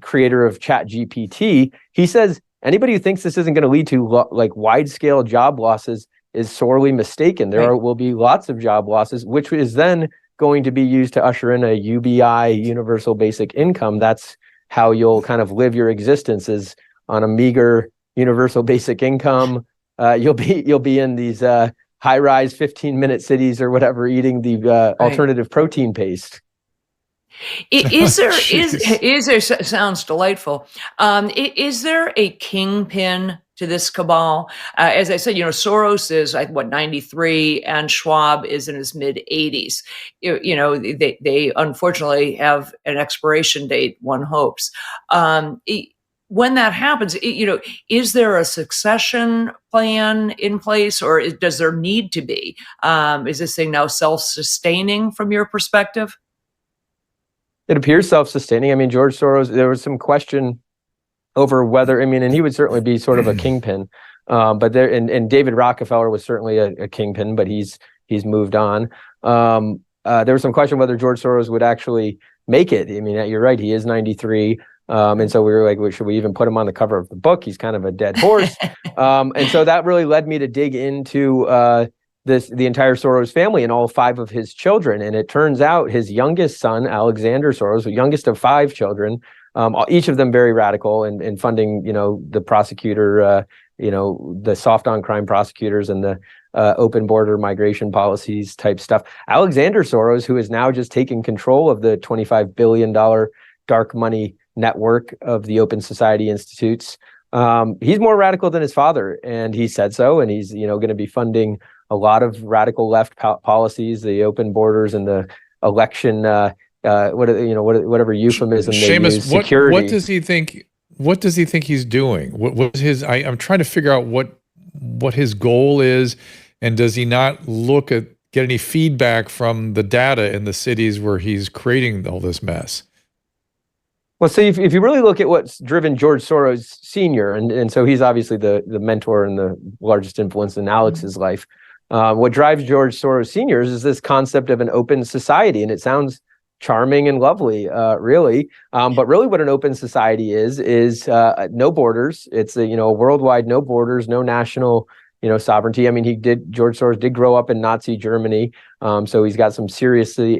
creator of ChatGPT. He says anybody who thinks this isn't going to lead to wide scale job losses is sorely mistaken. There will be lots of job losses, which is then going to be used to usher in a UBI, universal basic income. That's how you'll kind of live your existence, is on a meager universal basic income. You'll be in these high-rise 15-minute cities or whatever, eating the alternative protein paste. Is there sounds delightful. Is there a kingpin to this cabal? As I said, Soros is 93 and Schwab is in his mid 80s. They unfortunately have an expiration date, one hopes. When that happens, is there a succession plan in place, or does there need to be? Is this thing now self-sustaining from your perspective? It appears self-sustaining. I mean, George Soros, there was some question over whether, and he would certainly be sort of a kingpin, but there, and David Rockefeller was certainly a kingpin, but he's moved on. There was some question whether George Soros would actually make it. I mean, you're right, he is 93. And so we were like, well, should we even put him on the cover of the book? He's kind of a dead horse. And so that really led me to dig into the entire Soros family and all 5 of his children. And it turns out his youngest son, Alexander Soros, the youngest of 5 children, each of them very radical and funding, the prosecutor, the soft on crime prosecutors and the open border migration policies type stuff. Alexander Soros, who is now just taking control of the $25 billion dark money network of the Open Society Institutes, he's more radical than his father, and he said so. And he's, going to be funding a lot of radical left policies, the open borders and the election, whatever euphemism they Seamus, use, security. What does he think? What does he think he's doing? What's his? I'm trying to figure out what his goal is, and does he not get any feedback from the data in the cities where he's creating all this mess? Well, so if you really look at what's driven George Soros Sr., and so he's obviously the mentor and the largest influence in Alex's life. What drives George Soros Sr. is this concept of an open society, and it sounds charming and lovely, really. But really what an open society is no borders. It's a worldwide, no borders, no national, sovereignty. I mean, George Soros did grow up in Nazi Germany. So he's got some seriously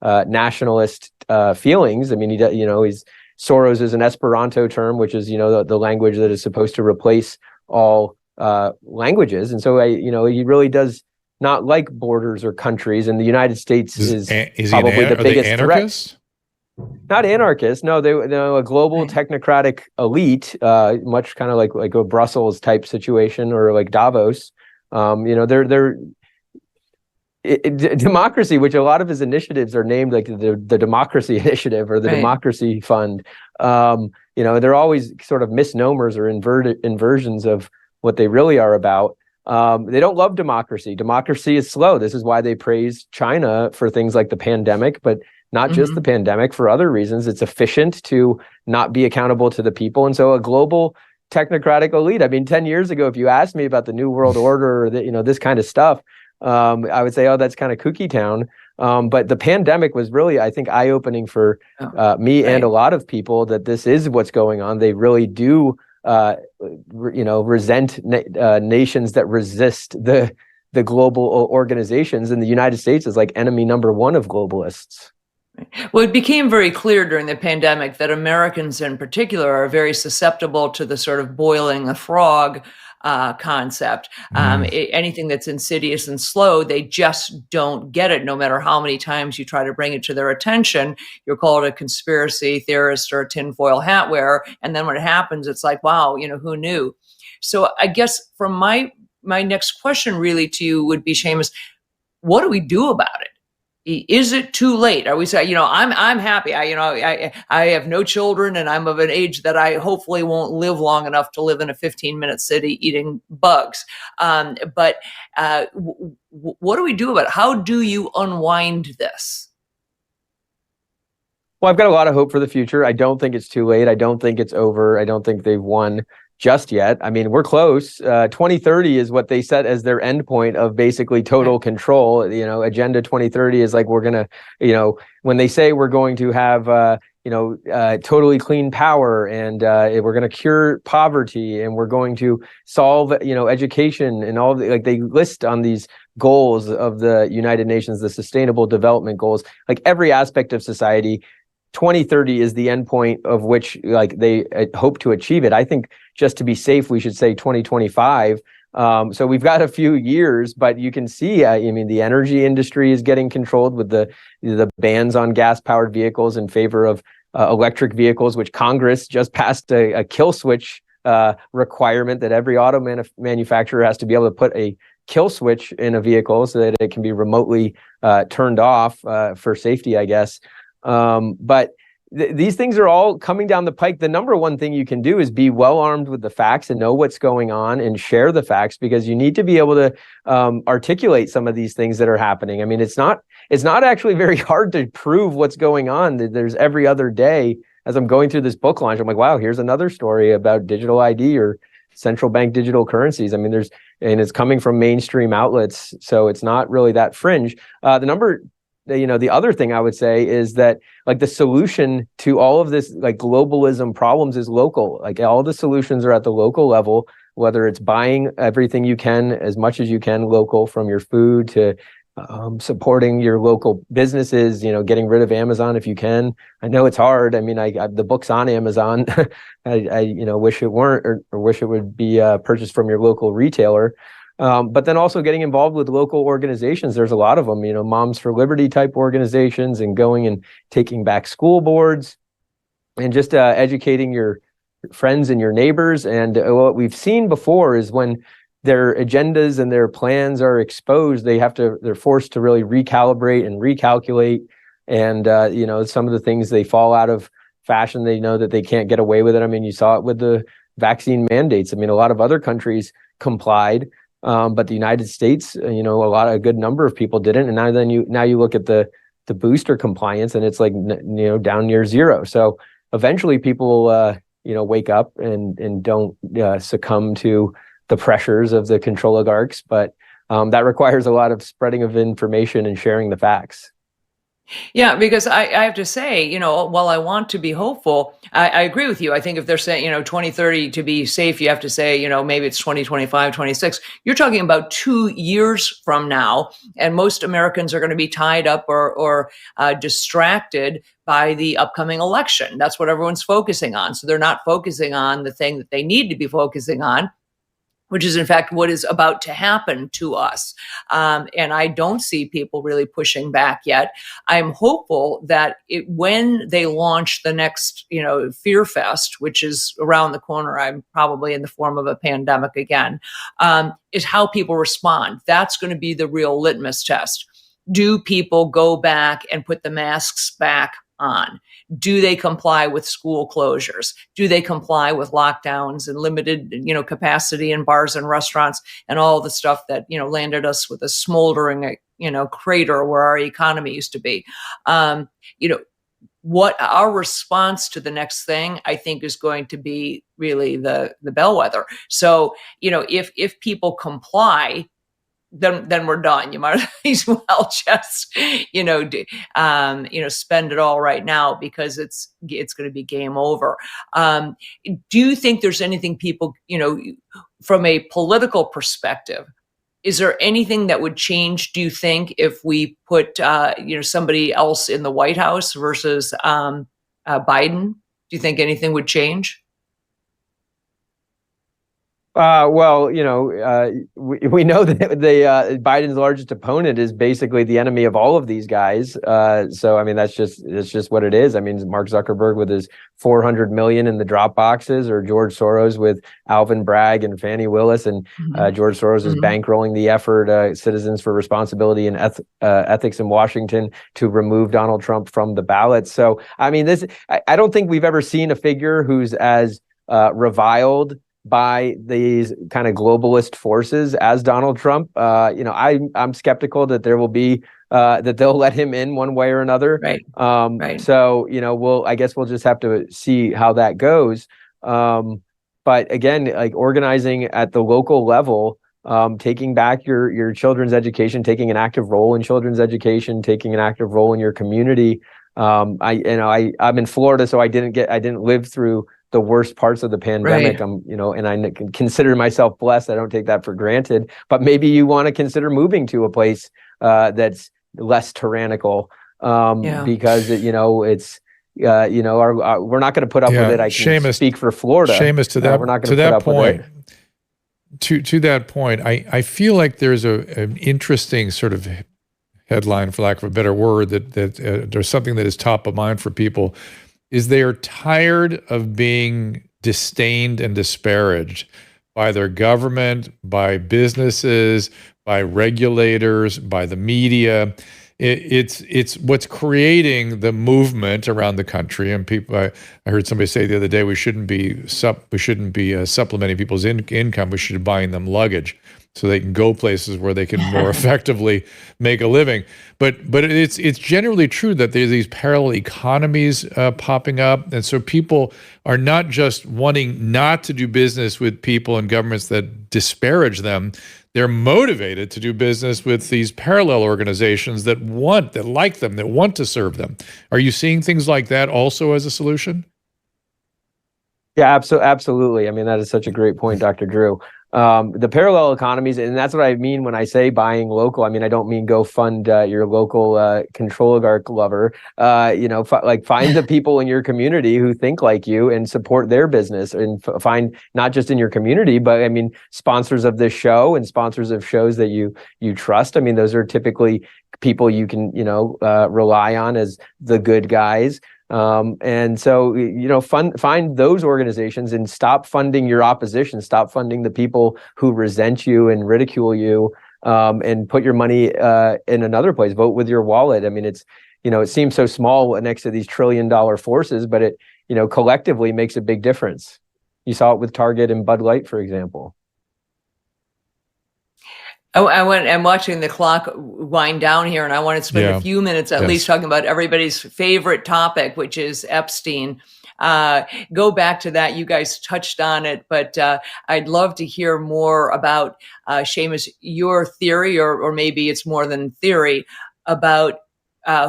nationalist feelings. I mean, Soros is an Esperanto term, which is, the language that is supposed to replace all languages. And so, he really does not like borders or countries, and the United States is probably the biggest threat. Not anarchists, no. They're a global technocratic elite, much kind of like a Brussels type situation or like Davos. Democracy, which a lot of his initiatives are named like the Democracy Initiative or the Democracy Fund. They're always sort of misnomers or inversions of what they really are about. They don't love democracy. Democracy is slow. This is why they praise China for things like the pandemic, but not just the pandemic, for other reasons. It's efficient to not be accountable to the people. And so a global technocratic elite. I mean, 10 years ago, if you asked me about the New World Order or this kind of stuff, I would say, oh, that's kind of kooky town. But the pandemic was really, I think, eye-opening for me and a lot of people that this is what's going on. They really do resent nations that resist the global organizations, and the United States is like enemy number one of globalists. Well, it became very clear during the pandemic that Americans in particular are very susceptible to the sort of boiling the frog concept. Anything that's insidious and slow, they just don't get it. No matter how many times you try to bring it to their attention, you're called a conspiracy theorist or a tinfoil hat wearer. And then when it happens, it's like, wow, who knew? So I guess from my next question really to you would be, Seamus, what do we do about it? Is it too late? Are we saying, I'm happy. I have no children, and I'm of an age that I hopefully won't live long enough to live in a 15-minute city eating bugs. But what do we do about it? How do you unwind this? Well, I've got a lot of hope for the future. I don't think it's too late. I don't think it's over. I don't think they've won just yet. I mean, we're close. 2030 is what they set as their endpoint of basically total control. Agenda 2030 is like, we're going to, when they say we're going to have, totally clean power, and we're going to cure poverty, and we're going to solve, education and all they list on these goals of the United Nations, the Sustainable Development Goals, like every aspect of society. 2030 is the endpoint of which they hope to achieve it. I think just to be safe, we should say 2025. So we've got a few years, but you can see, the energy industry is getting controlled with the bans on gas-powered vehicles in favor of electric vehicles, which Congress just passed a kill switch requirement that every auto manufacturer has to be able to put a kill switch in a vehicle so that it can be remotely turned off for safety, I guess. But these things are all coming down the pike. The number one thing you can do is be well armed with the facts and know what's going on and share the facts, because you need to be able to articulate some of these things that are happening. I mean, it's not actually very hard to prove what's going on. There's every other day, as I'm going through this book launch, I'm like, wow, here's another story about digital ID or central bank digital currencies. I mean, and it's coming from mainstream outlets, so it's not really that fringe. The other thing I would say is that the solution to all of this globalism problems is local. All the solutions are at the local level, whether it's buying everything you can, as much as you can local, from your food to supporting your local businesses, getting rid of Amazon if you can. I know it's hard. I mean, the book's on Amazon. I wish it weren't, or wish it would be purchased from your local retailer. But then also getting involved with local organizations. There's a lot of them, Moms for Liberty type organizations, and going and taking back school boards, and just educating your friends and your neighbors. And what we've seen before is when their agendas and their plans are exposed, they're forced to really recalibrate and recalculate. And, some of the things, they fall out of fashion. They know that they can't get away with it. I mean, you saw it with the vaccine mandates. I mean, a lot of other countries complied, but the United States, a good number of people didn't. And now you look at the booster compliance, and it's like, down near zero. So eventually people, wake up and don't succumb to the pressures of the Controligarchs, but that requires a lot of spreading of information and sharing the facts. Yeah, because I have to say, while I want to be hopeful, I agree with you. I think if they're saying, 2030 to be safe, you have to say, maybe it's 2025, 26. You're talking about 2 years from now, and most Americans are going to be tied up or distracted by the upcoming election. That's what everyone's focusing on. So they're not focusing on the thing that they need to be focusing on, which is in fact what is about to happen to us. And I don't see people really pushing back yet. I'm hopeful that when they launch the next, Fear Fest, which is around the corner, I'm probably in the form of a pandemic again, is how people respond. That's going to be the real litmus test. Do people go back and put the masks back on? Do they comply with school closures? Do they comply with lockdowns and limited, capacity in bars and restaurants and all the stuff that, landed us with a smoldering, crater where our economy used to be? What our response to the next thing, I think, is going to be really the bellwether. So, if people comply, then we're done. You might as well just, spend it all right now, because it's going to be game over. Do you think there's anything people, from a political perspective, is there anything that would change, do you think, if we put, somebody else in the White House versus Biden? Do you think anything would change? We know that Biden's largest opponent is basically the enemy of all of these guys. So I mean, that's just what it is. I mean, Mark Zuckerberg with his 400 million in the drop boxes, or George Soros with Alvin Bragg and Fannie Willis, and George Soros is bankrolling the effort, Citizens for Responsibility and Ethics in Washington, to remove Donald Trump from the ballot. So I mean, I don't think we've ever seen a figure who's as reviled by these kind of globalist forces as Donald Trump. I'm skeptical that there will be that they'll let him in one way or another. Right. Right. So I guess we'll just have to see how that goes. But again, like organizing at the local level, taking back your children's education, taking an active role in children's education, taking an active role in your community. I'm in Florida, so I didn't live through the worst parts of the pandemic. Right. And I consider myself blessed. I don't take that for granted, but maybe you want to consider moving to a place that's less tyrannical, because we're not going to put up with it. I can Seamus, speak for Florida. Seamus, to that, we're not to going to put that up point, with it. To that point, I feel like there's an interesting sort of headline, for lack of a better word, that there's something that is top of mind for people, is they are tired of being disdained and disparaged by their government, by businesses, by regulators, by the media. It's what's creating the movement around the country. And people, I heard somebody say the other day, we shouldn't be supplementing people's income. We should be buying them luggage, so they can go places where they can more effectively make a living. But it's generally true that there's these parallel economies popping up. And so people are not just wanting not to do business with people and governments that disparage them. They're motivated to do business with these parallel organizations that like them, that want to serve them. Are you seeing things like that also as a solution? Yeah, absolutely. I mean, that is such a great point, Dr. Drew. The parallel economies, and that's what I mean when I say buying local. I mean, I don't mean go fund your local Controligarch lover. Find the people in your community who think like you and support their business, and find not just in your community, but I mean, sponsors of this show and sponsors of shows that you trust. I mean, those are typically people you can rely on as the good guys. And so, find those organizations and stop funding your opposition, stop funding the people who resent you and ridicule you, and put your money in another place. Vote with your wallet. I mean, it seems so small next to these $1 trillion forces, but it, collectively makes a big difference. You saw it with Target and Bud Light, for example. Oh, I'm watching the clock wind down here, and I want to spend a few minutes at least talking about everybody's favorite topic, which is Epstein. Go back to that. You guys touched on it, but I'd love to hear more about, Seamus, your theory, or maybe it's more than theory, about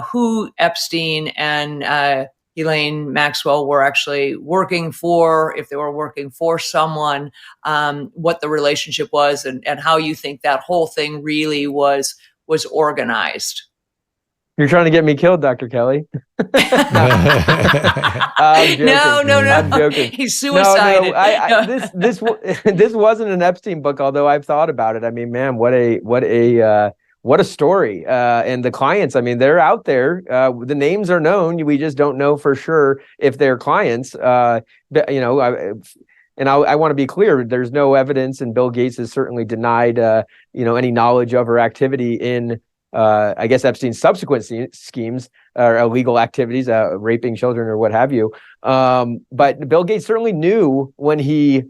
who Epstein and Ghislaine Maxwell were actually working for, if they were working for someone, what the relationship was, and how you think that whole thing really was organized. You're trying to get me killed, Dr. Kelly. No. I'm joking. He's suicided. This wasn't an Epstein book, although I've thought about it. I mean, man, what a story. And the clients, I mean, they're out there. The names are known. We just don't know for sure if they're clients. I want to be clear. There's no evidence, and Bill Gates has certainly denied, any knowledge of or activity in, I guess, Epstein's subsequent schemes or illegal activities, raping children or what have you. But Bill Gates certainly knew when he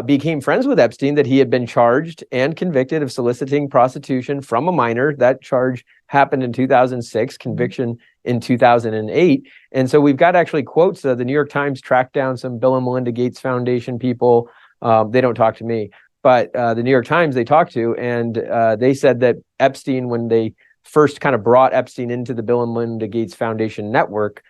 became friends with Epstein that he had been charged and convicted of soliciting prostitution from a minor. That charge happened in 2006, conviction in 2008. And so we've got actually quotes. The New York Times tracked down some Bill and Melinda Gates Foundation people. They don't talk to me, but the New York Times they talked to, and they said that Epstein, when they first kind of brought Epstein into the Bill and Melinda Gates Foundation network,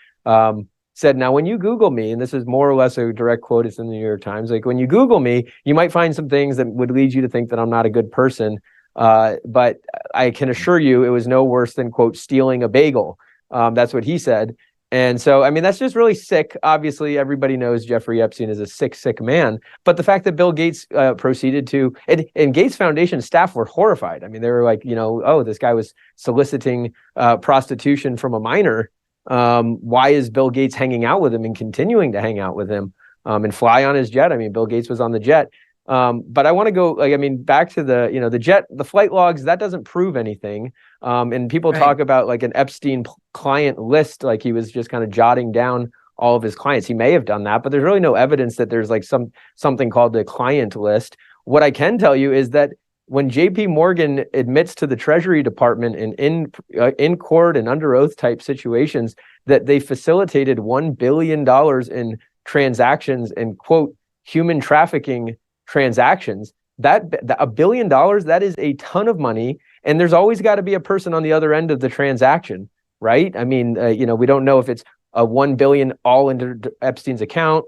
said, now, when you Google me, and this is more or less a direct quote, it's in the New York Times, like, when you Google me, you might find some things that would lead you to think that I'm not a good person. But I can assure you it was no worse than, quote, stealing a bagel. That's what he said. And so, I mean, that's just really sick. Obviously, everybody knows Jeffrey Epstein is a sick man. But the fact that Bill Gates proceeded to, and Gates Foundation staff were horrified. I mean, they were like, oh, this guy was soliciting prostitution from a minor. Why is Bill Gates hanging out with him and continuing to hang out with him and fly on his jet? I mean, Bill Gates was on the jet. But I want to go, back to the jet, the flight logs, that doesn't prove anything. And people talk about like an Epstein client list, like he was just kind of jotting down all of his clients. He may have done that, but there's really no evidence that there's like something called the client list. What I can tell you is that when JP Morgan admits to the Treasury Department in court and under oath type situations that they facilitated $1 billion in transactions and, quote, human trafficking transactions, that $1 billion, that is a ton of money. And there's always got to be a person on the other end of the transaction, right? I mean, we don't know if it's a 1 billion all into Epstein's account,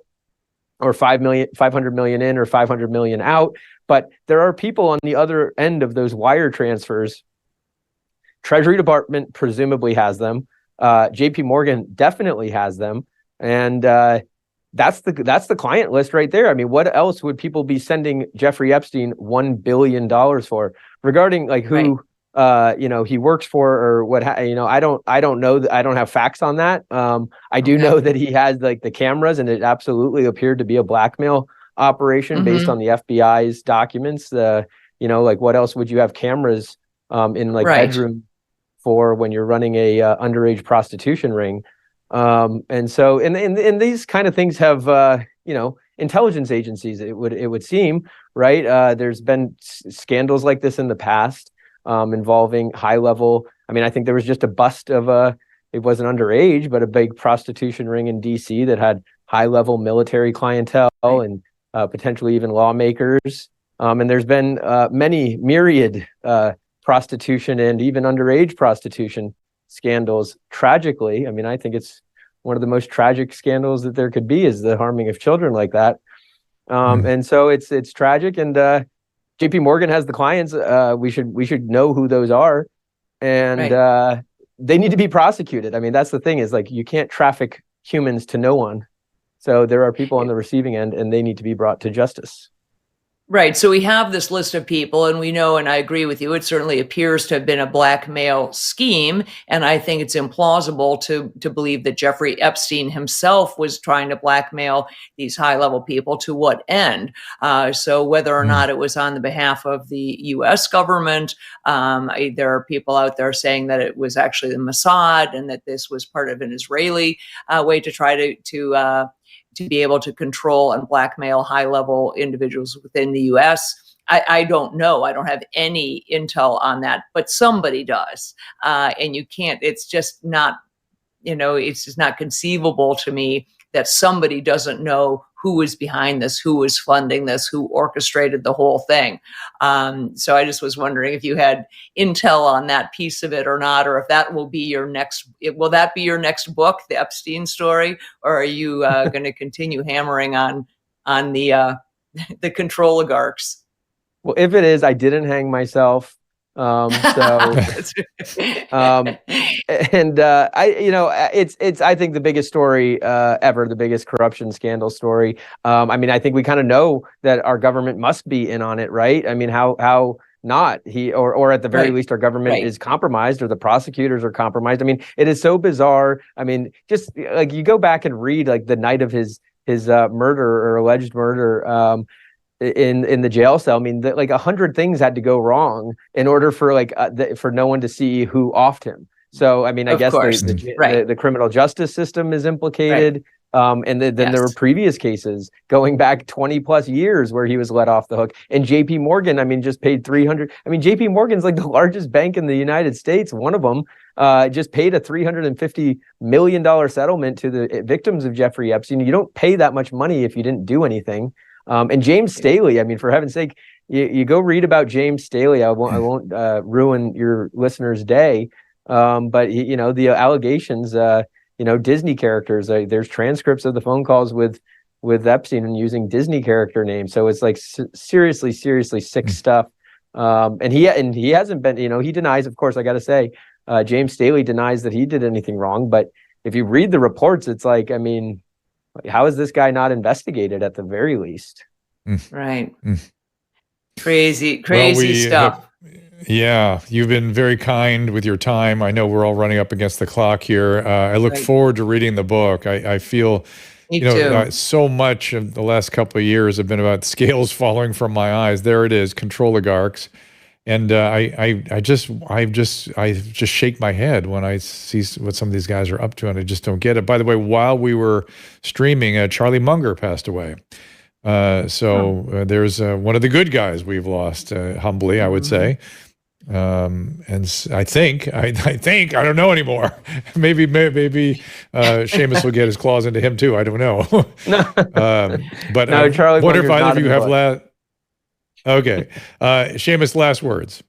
or 500 million in or 500 million out. But there are people on the other end of those wire transfers. Treasury Department presumably has them. JP Morgan definitely has them. And that's the client list right there. I mean, what else would people be sending Jeffrey Epstein $1 billion for? Regarding like who he works for or what, I don't know. I don't have facts on that. I do know that he has like the cameras, and it absolutely appeared to be a blackmail operation based on the FBI's documents. Like what else would you have cameras in like bedroom for when you're running a underage prostitution ring? And so, and these kind of things have, intelligence agencies, it would seem, right? There's been scandals like this in the past, involving high level. I mean, I think there was just a bust of it wasn't underage, but a big prostitution ring in DC that had high level military clientele and potentially even lawmakers. And there's been many myriad prostitution and even underage prostitution scandals. Tragically, I mean, I think it's one of the most tragic scandals that there could be is the harming of children like that. And so it's tragic. And JP Morgan has the clients. We should know who those are, and they need to be prosecuted. I mean, that's the thing, is like, you can't traffic humans to no one. So there are people on the receiving end, and they need to be brought to justice. Right. So we have this list of people, and we know, and I agree with you, it certainly appears to have been a blackmail scheme. And I think it's implausible to believe that Jeffrey Epstein himself was trying to blackmail these high-level people. To what end? So whether or not it was on the behalf of the U.S. government, there are people out there saying that it was actually the Mossad, and that this was part of an Israeli way to try to be able to control and blackmail high-level individuals within the U.S. I don't know. I don't have any intel on that, but somebody does. And you can't, it's just not, it's just not conceivable to me that somebody doesn't know who is behind this, who is funding this, who orchestrated the whole thing. So I just was wondering if you had intel on that piece of it or not, or if that will be your next book, the Epstein story, or are you going to continue hammering on the Controligarchs? Well, if it is, I didn't hang myself. It's I think the biggest story ever, the biggest corruption scandal story. I mean, I think we kind of know that our government must be in on it, right? I mean, how not or at the very least, our government is compromised, or the prosecutors are compromised. I mean, it is so bizarre. I mean, just like, you go back and read like the night of his murder, or alleged murder, in the jail cell. I mean, like 100 things had to go wrong in order for for no one to see who offed him. So, I mean, I guess the criminal justice system is implicated. And then there were previous cases going back 20 plus years where he was let off the hook. And JP Morgan, I mean, just paid 300. I mean, JP Morgan's like the largest bank in the United States. One of them just paid a $350 million settlement to the victims of Jeffrey Epstein. You don't pay that much money if you didn't do anything. And James Staley, I mean, for heaven's sake, you go read about James Staley. I won't ruin your listeners' day. But the allegations, Disney characters. There's transcripts of the phone calls with Epstein and using Disney character names. So it's like seriously sick stuff. And he hasn't been. He denies. Of course, I got to say, James Staley denies that he did anything wrong. But if you read the reports, it's like, I mean, how is this guy not investigated at the very least? Right. Crazy stuff. Yeah, you've been very kind with your time. I know we're all running up against the clock here. I look forward to reading the book. I feel, so much of the last couple of years have been about scales falling from my eyes. There it is, Controligarchs. And I just shake my head when I see what some of these guys are up to, and I just don't get it. By the way, while we were streaming, Charlie Munger passed away. There's one of the good guys we've lost, humbly, I would say. And I think I don't know anymore. maybe Seamus will get his claws into him too. I don't know. But no, Charlie, wonder if either of you have last. Okay. Seamus, last words.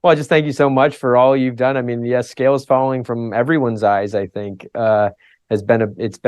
Well, I just thank you so much for all you've done. I mean, yes, scales falling from everyone's eyes, I think, it's been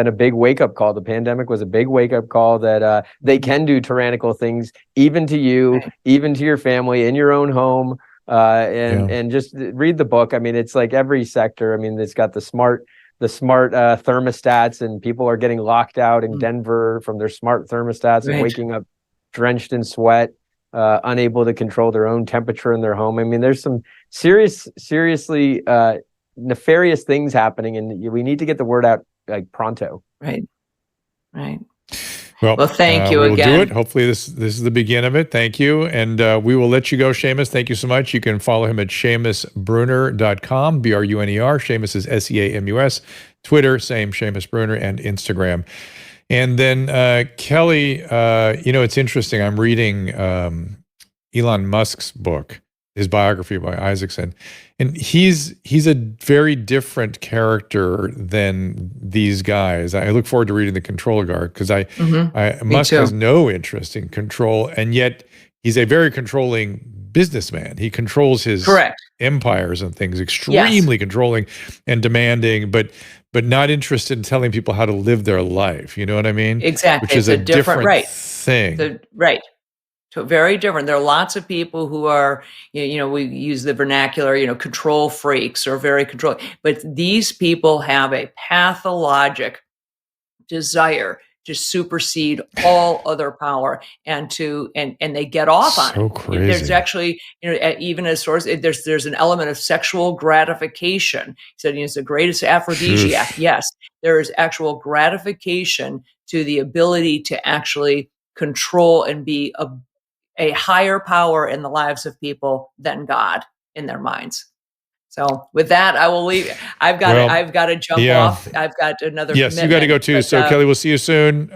a big wake-up call. The pandemic was a big wake-up call that they can do tyrannical things, even to you, even to your family, in your own home. And just read the book. I mean, it's like every sector. I mean, it's got the smart thermostats, and people are getting locked out in Denver from their smart thermostats and waking up drenched in sweat, unable to control their own temperature in their home. I mean, there's some seriously nefarious things happening, and we need to get the word out like pronto. Right. Well, thank you again. We'll do it. Hopefully this is the beginning of it. Thank you. And we will let you go, Seamus. Thank you so much. You can follow him at SeamusBruner.com, Bruner. Seamus is Seamus. Twitter, same, Seamus Bruner, and Instagram. And then Kelly, it's interesting. I'm reading Elon Musk's book, his biography by Isaacson, and he's a very different character than these guys. I look forward to reading the Controligarch because Musk has no interest in control, and yet he's a very controlling businessman. He controls his empires and things, extremely controlling and demanding, but not interested in telling people how to live their life. You know what I mean? Exactly. Which is a different thing. Very different. There are lots of people who are, we use the vernacular, control freaks or very control. But these people have a pathologic desire to supersede all other power and they get off on So it. crazy. There's actually, even as source, there's an element of sexual gratification. He said it's the greatest aphrodisiac. Oof. Yes, there is actual gratification to the ability to actually control and be a higher power in the lives of people than God in their minds. So with that, I will leave. I've got to jump off. I've got another Yes, you commitment. got to go too. But, so Kelly, we'll see you soon.